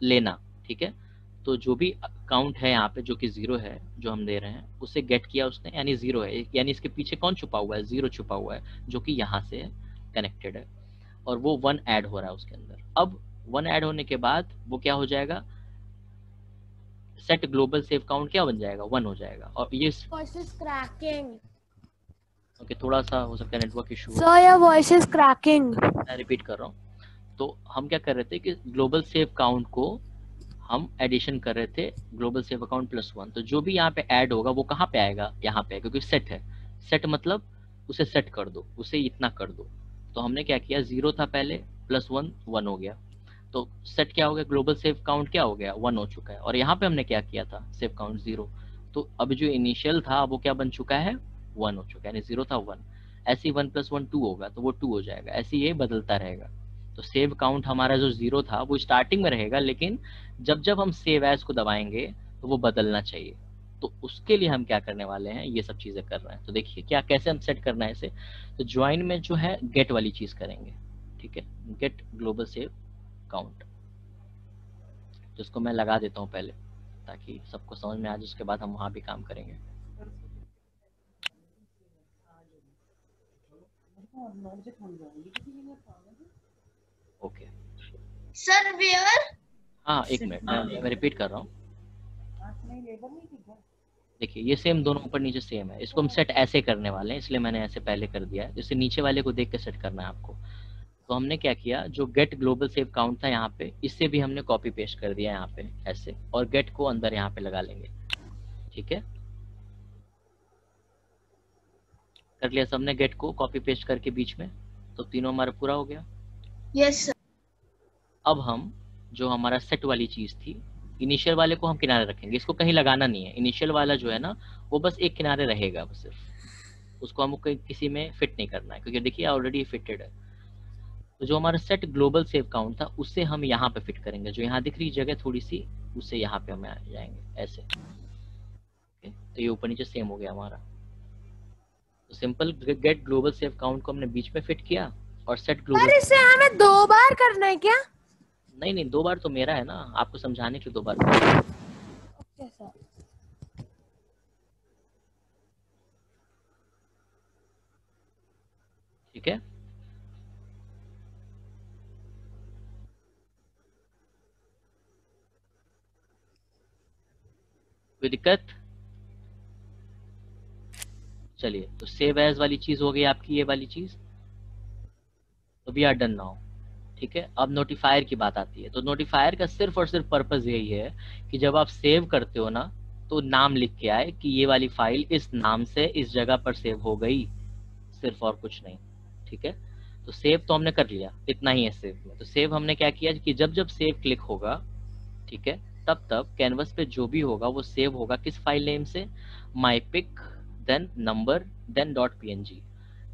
लेना, ठीक है। तो जो भी काउंट है यहाँ पे जो कि 0 है जो हम दे रहे हैं, उसे गेट किया उसने, यानी 0 है, यानी इसके पीछे कौन छुपा हुआ है, 0 छुपा हुआ है जो कि यहाँ से कनेक्टेड है, और वो 1 ऐड हो रहा है उसके अंदर। अब 1 ऐड होने के बाद वो क्या हो जाएगा, सेट ग्लोबल सेव काउंट क्या बन जाएगा, 1 हो जाएगा। और ये वॉइस इज क्रैकिंग। ओके, थोड़ा सा हो सकता है network issue, sir your voice is cracking. मैं रिपीट कर रहा हूँ। तो हम क्या कर रहे थे कि ग्लोबल सेव काउंट को हम एडिशन कर रहे थे, ग्लोबल सेव अकाउंट +1, तो जो भी यहाँ पे ऐड होगा वो कहाँ पे आएगा, यहाँ पे, क्योंकि सेट है, सेट मतलब उसे सेट कर दो, उसे इतना कर दो। तो हमने क्या किया, 0 था पहले, +1 1 हो गया, तो सेट क्या हो गया, ग्लोबल सेव काउंट क्या हो गया, 1 हो चुका है। और यहाँ पे हमने क्या किया था, सेव काउंट 0, तो अब जो इनिशियल था वो क्या बन चुका है, 1 हो चुका है, यानी 0 था 1, ऐसे ही 1 + 1 2 होगा तो वो 2 हो जाएगा, ऐसे ये बदलता रहेगा। तो सेव काउंट हमारा जो 0 था वो स्टार्टिंग में रहेगा, लेकिन जब जब हम सेव एज को दबाएंगे तो वो बदलना चाहिए। तो उसके लिए हम क्या करने वाले हैं, ये सब चीजें कर रहे हैं। तो देखिए क्या, कैसे हम सेट करना है इसे, तो ज्वाइन में जो है गेट वाली चीज करेंगे, ठीक है, गेट ग्लोबल सेव काउंट, तो इसको मैं लगा देता हूँ पहले ताकि सबको समझ में आ जाए, उसके बाद हम वहां भी काम करेंगे। Okay sir where? हाँ, एक मिनट, मैं रिपीट कर रहा हूँ। देखिए ये सेम दोनों ऊपर नीचे सेम है, इसको हम सेट ऐसे करने वाले हैं, इसलिए मैंने ऐसे पहले कर दिया है, जैसे नीचे वाले को देख के सेट करना है आपको। तो हमने क्या किया, जो गेट ग्लोबल सेव काउंट था यहाँ पे, इससे भी हमने कॉपी पेस्ट कर दिया यहाँ पे ऐसे, और गेट को अंदर यहाँ पे लगा लेंगे, ठीक है, कर लिया सबने गेट को कॉपी पेस्ट करके बीच में, तो तीनों हमारा पूरा हो गया। Yes sir. अब हम जो हमारा सेट वाली चीज थी, इनिशियल वाले को हम किनारे रखेंगे, इसको कहीं लगाना नहीं है, इनिशियल वाला जो है ना वो बस एक किनारे रहेगा, बस सिर्फ उसको हमको कहीं किसी में फिट नहीं करना है, क्योंकि देखिए ऑलरेडी फिटेड है। तो जो हमारा सेट ग्लोबल सेव काउंट था उससे हम यहाँ पे फिट करेंगे, जो यहाँ दिख रही जगह थोड़ी सी, उससे यहाँ पे हम आ जाएंगे ऐसे, तो ये ऊपर नीचे सेम हो गया हमारा। तो simple get global save count को हमने बीच में फिट किया, और सेट ग्लोबल, सर इसे हमें 2 बार करना है क्या? नहीं नहीं, 2 बार तो मेरा है ना, आपको समझाने के लिए 2 बार। Okay sir. ठीक है, कोई दिक्कत? चलिए, तो सेव एज वाली चीज हो गई आपकी, ये वाली चीज, तो वी आर डन नाउ, ठीक है। अब नोटिफायर की बात आती है, तो नोटिफायर का सिर्फ और सिर्फ पर्पस यही है कि जब आप सेव करते हो ना, तो नाम लिख के आए कि ये वाली फाइल इस नाम से इस जगह पर सेव हो गई, सिर्फ और कुछ नहीं, ठीक है। तो सेव तो हमने कर लिया, इतना ही है सेव में। तो सेव हमने क्या किया कि जब जब सेव क्लिक होगा, ठीक है, तब तब कैनवस पे जो भी होगा वो सेव होगा किस फाइल नेम से, mypic then number then .png,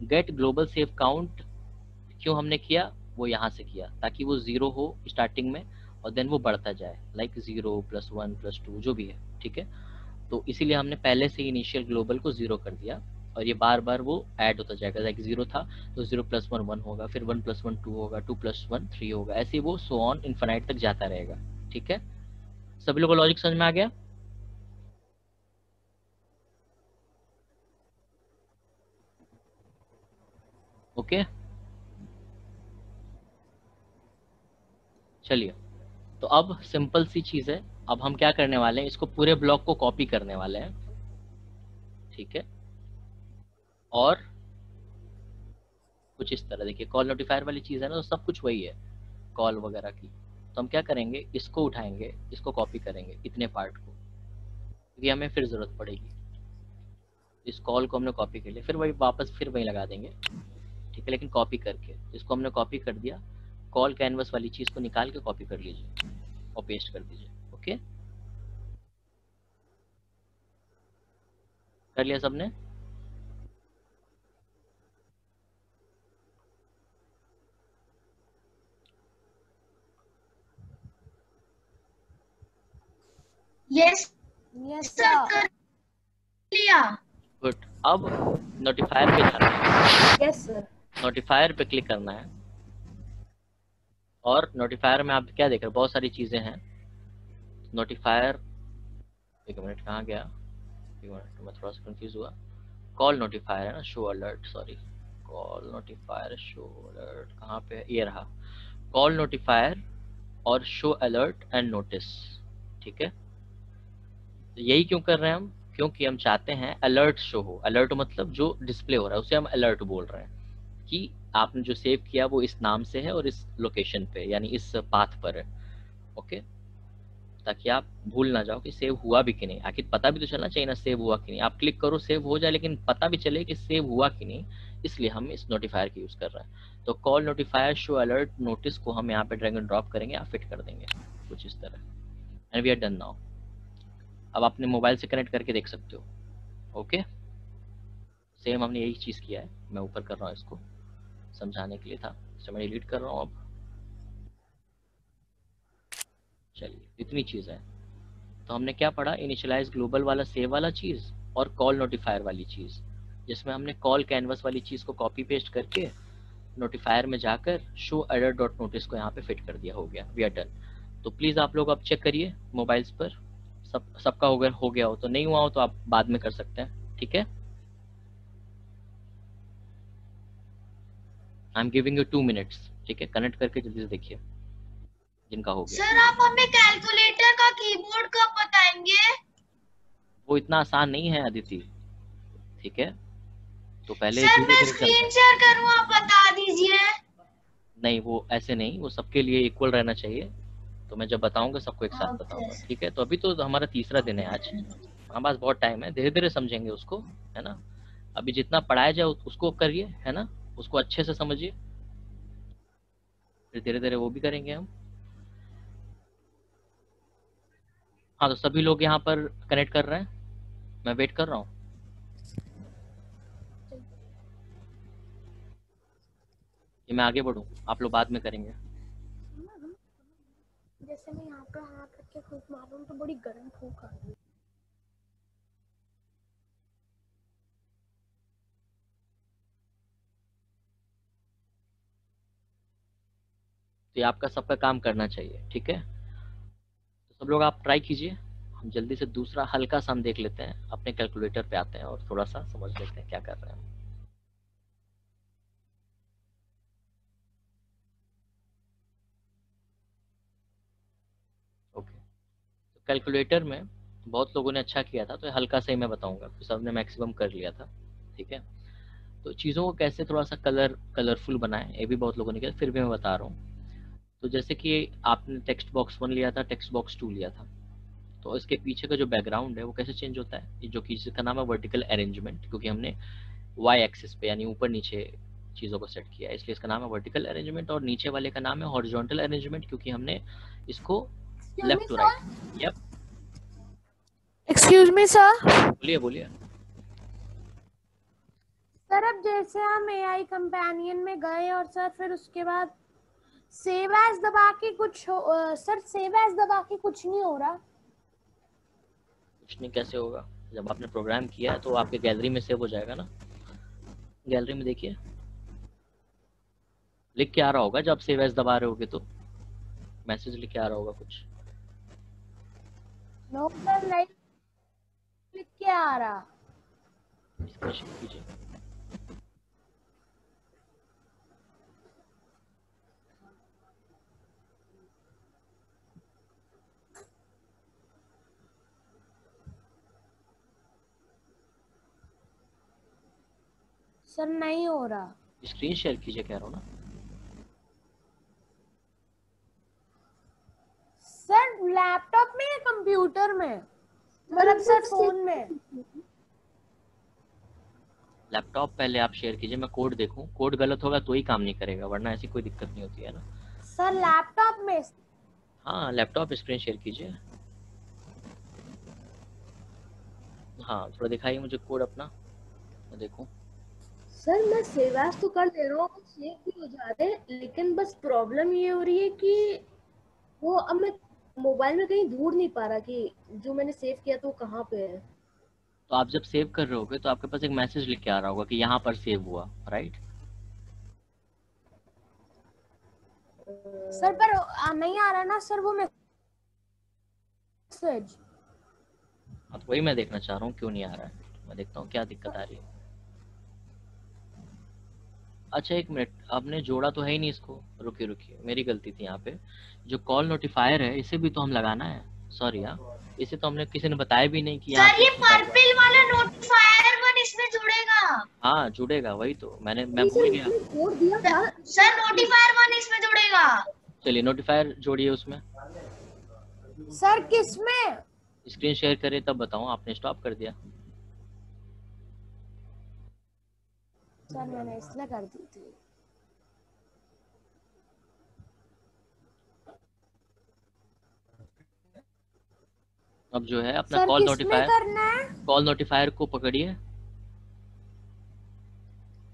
get global save count क्यों हमने किया, वो यहाँ से किया ताकि वो 0 हो स्टार्टिंग में और देन वो बढ़ता जाए, लाइक 0 + 1 + 2 जो भी है, ठीक है। तो इसीलिए हमने पहले से इनिशियल ग्लोबल को 0 कर दिया और ये बार बार वो ऐड होता जाएगा, लाइक 0 था तो 0 + 1 1 होगा, फिर 1 + 1 2 होगा, 2 + 1 3 होगा, ऐसे ही वो सो ऑन इनफाइनाइट तक जाता रहेगा, ठीक है। सभी लोगों को लॉजिक समझ में आ गया? ओके चलिए, तो अब सिंपल सी चीज है, अब हम क्या करने वाले हैं, इसको पूरे ब्लॉक को कॉपी करने वाले हैं, ठीक है। और कुछ इस तरह, देखिए कॉल नोटिफायर वाली चीज है ना, तो सब कुछ वही है कॉल वगैरह की। तो हम क्या करेंगे, इसको उठाएंगे, इसको कॉपी करेंगे इतने पार्ट को, क्योंकि हमें फिर जरूरत पड़ेगी। इस कॉल को हमने कॉपी कर लिया, फिर वही वापस फिर वही लगा देंगे, ठीक है, लेकिन कॉपी करके। इसको हमने कॉपी कर दिया, कॉल कैनवस वाली चीज को निकाल के कॉपी कर लीजिए और पेस्ट कर दीजिए। ओके, कर लिया सबने? Yes yes sir, sir. कर लिया। गुड। अब नोटिफायर पे जाना है, यस सर। नोटिफायर पे क्लिक करना है और नोटिफायर में आप क्या देख रहे हो, बहुत सारी चीजें हैं। नोटिफायर, एक मिनट कहाँ गया, एक मिनट मैं थोड़ा सा कंफ्यूज हुआ। कॉल नोटिफायर है ना, show alert, sorry, call notifier show alert कहाँ पे है, ये रहा, कॉल नोटिफायर और शो अलर्ट एंड नोटिस, ठीक है। तो यही क्यों कर रहे हैं हम, क्योंकि हम चाहते हैं अलर्ट शो हो। अलर्ट मतलब जो डिस्प्ले हो रहा है उसे हम अलर्ट बोल रहे हैं, कि आपने जो सेव किया वो इस नाम से है और इस लोकेशन पे यानी इस पाथ पर है, ओके, ताकि आप भूल ना जाओ कि सेव हुआ भी कि नहीं। आखिर पता भी तो चलना चाहिए ना सेव हुआ कि नहीं। आप क्लिक करो सेव हो जाए, लेकिन पता भी चले कि सेव हुआ कि नहीं, इसलिए हम इस नोटिफायर की यूज कर रहे हैं। तो call notifier show alert notice को हम यहाँ पे ड्रैग एंड ड्रॉप करेंगे, आप फिट कर देंगे कुछ इस तरह, and we are done now. अब अपने मोबाइल से कनेक्ट करके देख सकते हो। ओके, सेम हमने यही चीज किया है, मैं ऊपर कर रहा हूँ इसको समझाने के लिए था, तो मैं डिलीट कर रहा हूँ अब। चलिए, इतनी चीज है। तो हमने क्या पढ़ा, इनिशियलाइज ग्लोबल वाला सेव वाला चीज और कॉल नोटिफायर वाली चीज, जिसमें हमने कॉल कैनवस वाली चीज को कॉपी पेस्ट करके नोटिफायर में जाकर शो एरर डॉट नोटिस को यहाँ पे फिट कर दिया, हो गया, वी आर डन। तो प्लीज आप लोग अब चेक करिए मोबाइल्स पर, सबका हो गया हो, तो नहीं हुआ हो तो आप बाद में कर सकते हैं, ठीक है। I am giving you 2 minutes, ठीक है, कनेक्ट करके जल्दी से देखिए जिनका हो गया। सर आप हमें कैलकुलेटर का कीबोर्ड कब बताएंगे? वो इतना आसान नहीं है अदिति, ठीक है, तो पहले सर धीरे मैं धीरे स्क्रीन शेयर करूँ, आप बता दीजिए। नहीं, वो ऐसे नहीं, वो सबके लिए इक्वल रहना चाहिए, तो मैं जब बताऊंगा सबको एक साथ बताऊंगा, ठीक है। तो अभी तो हमारा तीसरा दिन है आज, हमारे पास बहुत टाइम है, धीरे धीरे समझेंगे उसको, है ना। अभी जितना पढ़ाया जाए उसको करिए, है ना, उसको अच्छे से समझिए, फिर धीरे धीरे वो भी करेंगे हम। हाँ, तो सभी लोग यहाँ पर कनेक्ट कर रहे हैं, मैं वेट कर रहा हूँ। ये मैं आगे बढ़ूँ, आप लोग बाद में करेंगे। जैसे मैं यहाँ पे हाथ रख के फूंक मारूं तो बड़ी गर्म फूंक आ रही है। तो ये आपका सबका काम करना चाहिए, ठीक है। तो सब लोग आप ट्राई कीजिए, हम जल्दी से दूसरा हल्का सा हम देख लेते हैं, अपने कैलकुलेटर पे आते हैं और थोड़ा सा समझ लेते हैं क्या कर रहे हैं हम। ओके, तो कैलकुलेटर में बहुत लोगों ने अच्छा किया था, तो हल्का सा ही मैं बताऊंगा, तो सबने मैक्सिमम कर लिया था, ठीक है। तो चीज़ों को कैसे थोड़ा सा कलरफुल बनाएं, ये भी बहुत लोगों ने किया, फिर भी मैं बता रहा हूँ। तो जैसे कि आपने टेक्स्ट बॉक्स 1 लिया था, टेक्स्ट बॉक्स 2 लिया था, तो इसके पीछे का जो बैकग्राउंड है वो कैसे चेंज होता है, ये जो कि जिसका नाम है वर्टिकल अरेंजमेंट, क्योंकि हमने वाई एक्सिस पे यानी ऊपर नीचे चीज़ों को सेट किया है, इसलिए इसका नाम है वर्टिकल अरेंजमेंट। और नीचे वाले का नाम है हॉरिजॉन्टल अरेंजमेंट, क्योंकि हमने इसको left to right. Yup, excuse me sir. बोलिए बोलिए। सर अब जैसे हम एआई कंपेनियन में गए और सर फिर उसके बाद सेव एज दबा के सर सेव एज दबा के कुछ नहीं हो रहा। कुछ नहीं कैसे होगा? जब आपने प्रोग्राम किया है तो आपके गैलरी में सेव हो जाएगा ना। गैलरी में देखिए, लिख के आ रहा होगा। जब सेव एज दबा रहे होगे तो मैसेज लिख के आ रहा होगा कुछ। नो सर नहीं लिख के आ रहा। इसका चेक कीजिए। सर नहीं हो रहा। स्क्रीन शेयर कीजिए कह रहा हूँ ना। सर लैपटॉप में या कंप्यूटर में? मतलब सर फोन में। लैपटॉप पहले आप शेयर कीजिए, मैं कोड देखूं। कोड गलत होगा तो ही काम नहीं करेगा, वरना ऐसी कोई दिक्कत नहीं होती है ना। सर लैपटॉप में। हाँ लैपटॉप स्क्रीन शेयर कीजिए। हाँ थोड़ा दिखाइए मुझे कोड अपना, मैं देखूं। सर मैं सेव एज तो कर दे रहा हूँ, सेव भी हो जा रहे हैं, लेकिन बस प्रॉब्लम ये हो रही है कि वो अब मैं मोबाइल में कहीं ढूंढ नहीं पा रहा कि जो मैंने सेव किया तो कहाँ पे है। तो आप जब सेव कर रहे होगे तो आपके पास एक मैसेज लिख के आ रहा होगा कि यहाँ पर सेव हुआ, राइट? सर पर नहीं आ रहा ना सर वो मैसेज। अब वही मैं देखना चाह रहा हूँ क्यों नहीं आ रहा है। मैं देखता हूँ क्या दिक्कत आ रही है। अच्छा एक मिनट, आपने जोड़ा तो है ही नहीं इसको। रुकिए रुकिए, मेरी गलती थी यहाँ पे। जो कॉल नोटिफायर है इसे भी तो हम लगाना है। सॉरी हाँ, इसे तो हमने किसी ने बताया भी नहीं कि यहाँ सर ये पर्पल वाला नोटिफायर वन इसमें जुड़ेगा। हाँ जुड़ेगा, वही तो मैं भूल गया। कोड दिया था सर नोटिफायर वन इसमें जुड़ेगा। चलिए नोटिफायर जोड़िए उसमें। सर किसमें? स्क्रीन शेयर करें तब बताऊँ, आपने स्टॉप कर दिया। सर मैंने इसलिए कर दी थी। अब जो है अपना सर कॉल किसमें नोटिफायर, करना है? कॉल नोटिफायर को पकड़िए,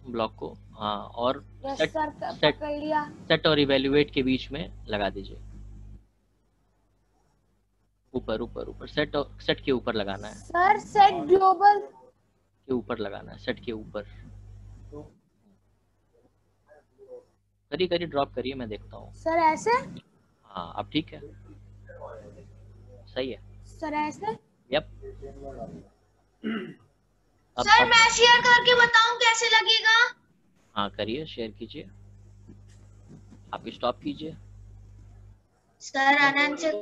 ब्लॉक को। हाँ और यस सेट सर सेट पकड़ लिया। सेट और इवेल्युएट के बीच में लगा दीजिए। ऊपर ऊपर ऊपर सेट के ऊपर लगाना है। सर सेट ग्लोबल के ऊपर लगाना है, सेट के ऊपर। करिए करिए, ड्रॉप करिए, मैं देखता हूँ। सर ऐसे? हाँ अब ठीक है, सही है। सर ऐसे? यप। सर मैं शेयर करके बताऊं कैसे लगेगा? हाँ करिए, शेयर कीजिए। आप स्टॉप कीजिए। सर आनंद से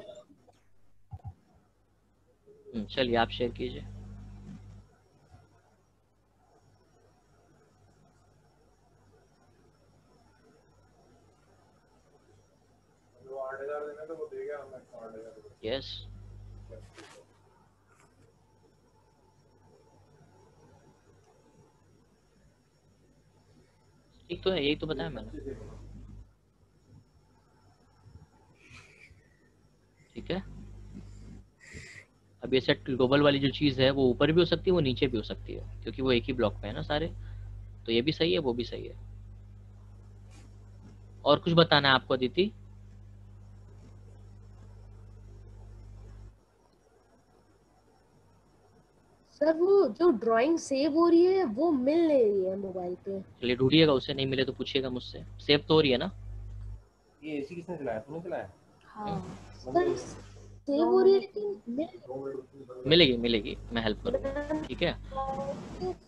चलिए आप शेयर कीजिए। यस ठीक तो है, यही तो बताया मैंने। ठीक है। अब ये सेट ग्लोबल वाली जो चीज है वो ऊपर भी हो सकती है, वो नीचे भी हो सकती है, क्योंकि वो एक ही ब्लॉक में है ना सारे। तो ये भी सही है, वो भी सही है। और कुछ बताना है आपको अदिति? सर वो जो ड्राइंग सेव हो रही है वो मिल नहीं रही है मोबाइल पे। चलिए ढूंढिएगा, उसे नहीं मिले तो पूछिएगा मुझसे। सेव तो हो रही है ना? ये एसी किसने चलाया? तूने चलाया? हाँ सर सेव हो रही है लेकिन मिलेगी मिलेगी, मैं हेल्प करूँगा। ठीक है,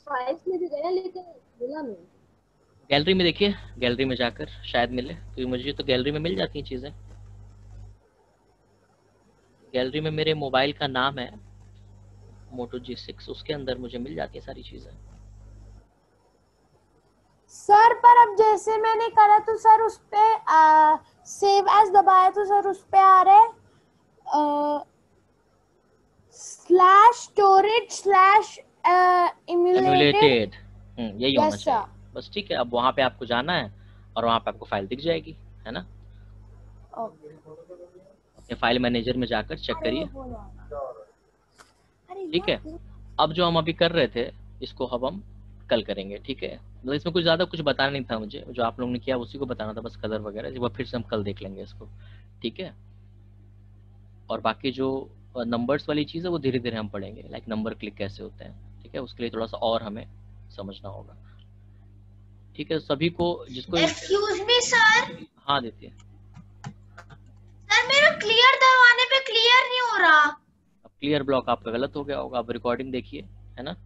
फाइल्स में भी गया लेकिन मिला नहीं। गैलरी में देखिए, गैलरी में जाकर शायद मिले, क्योंकि मुझे तो गैलरी में मिल जाती हैं चीजें। गैलरी में मेरे मोबाइल का नाम है मोटो G6, उसके अंदर मुझे मिल जाती है सारी चीजें। सर पर अब जैसे मैंने करा तो सर उस पे सेव एज दबाया तो सर उस पे आ रहा है /storage/emulated। यही होना चाहिए बस। ठीक है, अब वहां पे आपको जाना है और वहां पे आपको फाइल दिख जाएगी, है ना? अपने फाइल मैनेजर में जाकर चेक करिए। ठीक है, अब जो हम अभी कर रहे थे इसको अब हम कल करेंगे, ठीक है। मतलब इसमें कुछ ज़्यादा कुछ बताना नहीं था मुझे, जो आप लोगों ने किया उसी को बताना था, बस कलर वगैरह, वो फिर से हम कल देख लेंगे इसको, ठीक है। और बाकी जो नंबर्स वाली चीज़ है वो धीरे धीरे हम पढ़ेंगे, लाइक नंबर क्लिक कैसे होते हैं, ठीक है, उसके लिए थोड़ा सा और हमें समझना होगा, ठीक है। सभी को जिसको एक्सक्यूज मी सर, हाँ देती है। सर मेरा क्लियर दबाने पे क्लियर नहीं हो रहा। अब क्लियर ब्लॉक आपका गलत हो गया होगा, आप रिकॉर्डिंग देखिए, है ना,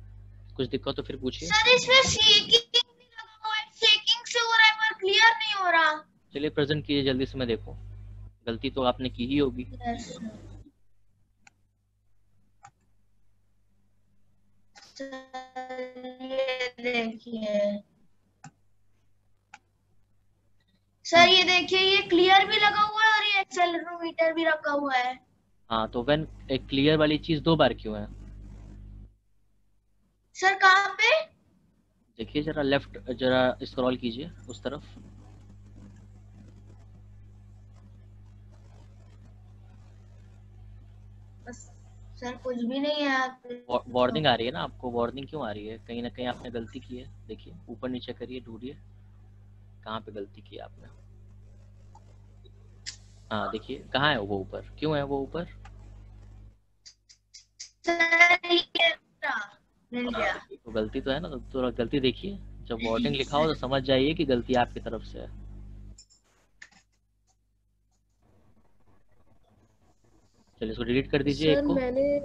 कुछ दिक्कत तो फिर पूछिए। सर इसमें शेकिंग भी लगा हुआ है, शेकिंग से हो रहा है पर क्लियर नहीं हो रहा। चलिए प्रेजेंट कीजिए जल्दी से, मैं देखूं, गलती तो आपने की ही होगी। ये देखिए सर, ये देखिए ये क्लियर भी लगा हुआ है और ये एक्सेलेरोमीटर भी रखा हुआ है। हाँ तो व्हेन एक क्लियर वाली चीज 2 बार क्यों है? सर कहाँ पे? देखिए जरा लेफ्ट, जरा स्क्रॉल कीजिए उस तरफ। सर कुछ भी नहीं है यहाँ पे। वार्निंग आ रही है ना आपको? वार्निंग क्यों आ रही है? कहीं ना कहीं आपने गलती की है, देखिए ऊपर नीचे करिए, ढूंढिए कहाँ पे गलती की है आपने। हाँ देखिए कहाँ है वो ऊपर, क्यों है वो ऊपर? सर ये मिल गया। तो गलती तो है ना, तो गलती देखिए, जब वार्निंग लिखा हो तो समझ जाइए कि गलती आपकी तरफ से है। चलिए इसको डिलीट कर दीजिए एक सर को, मैंने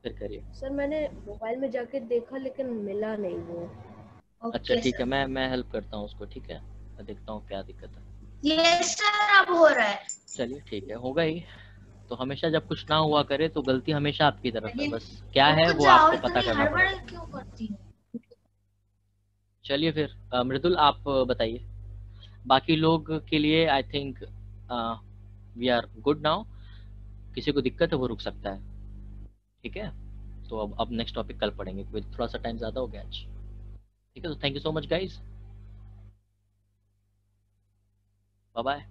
फिर करिए। सर मैंने मोबाइल में जाके देखा लेकिन मिला नहीं वो। अच्छा ठीक है, मैं हेल्प करता हूँ उसको, ठीक है, मैं देखता हूँ क्या दिक्कत है। ये सर अब हो रहा है। चलिए ठीक है, होगा ही। तो हमेशा जब कुछ ना हुआ करे तो गलती हमेशा आपकी तरफ है, बस क्या है वो आपको पता करना पड़ेगा। क्यों करती हूँ? चलिए फिर मृदुल आप बताइए, बाकी लोग के लिए I think we are good now. किसी को दिक्कत है वो रुक सकता है, ठीक है। तो अब नेक्स्ट टॉपिक कल पढ़ेंगे, क्योंकि थोड़ा सा टाइम ज़्यादा हो गया आज, ठीक है। तो thank you so much guys, bye bye.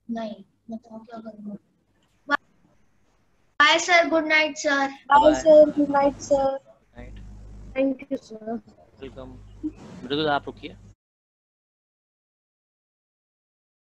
नहीं बताओ क्या करूँ। Bye sir, good night sir. Bye sir, good night sir. Night, thank you sir. Welcome. Mridul आप रुकिए।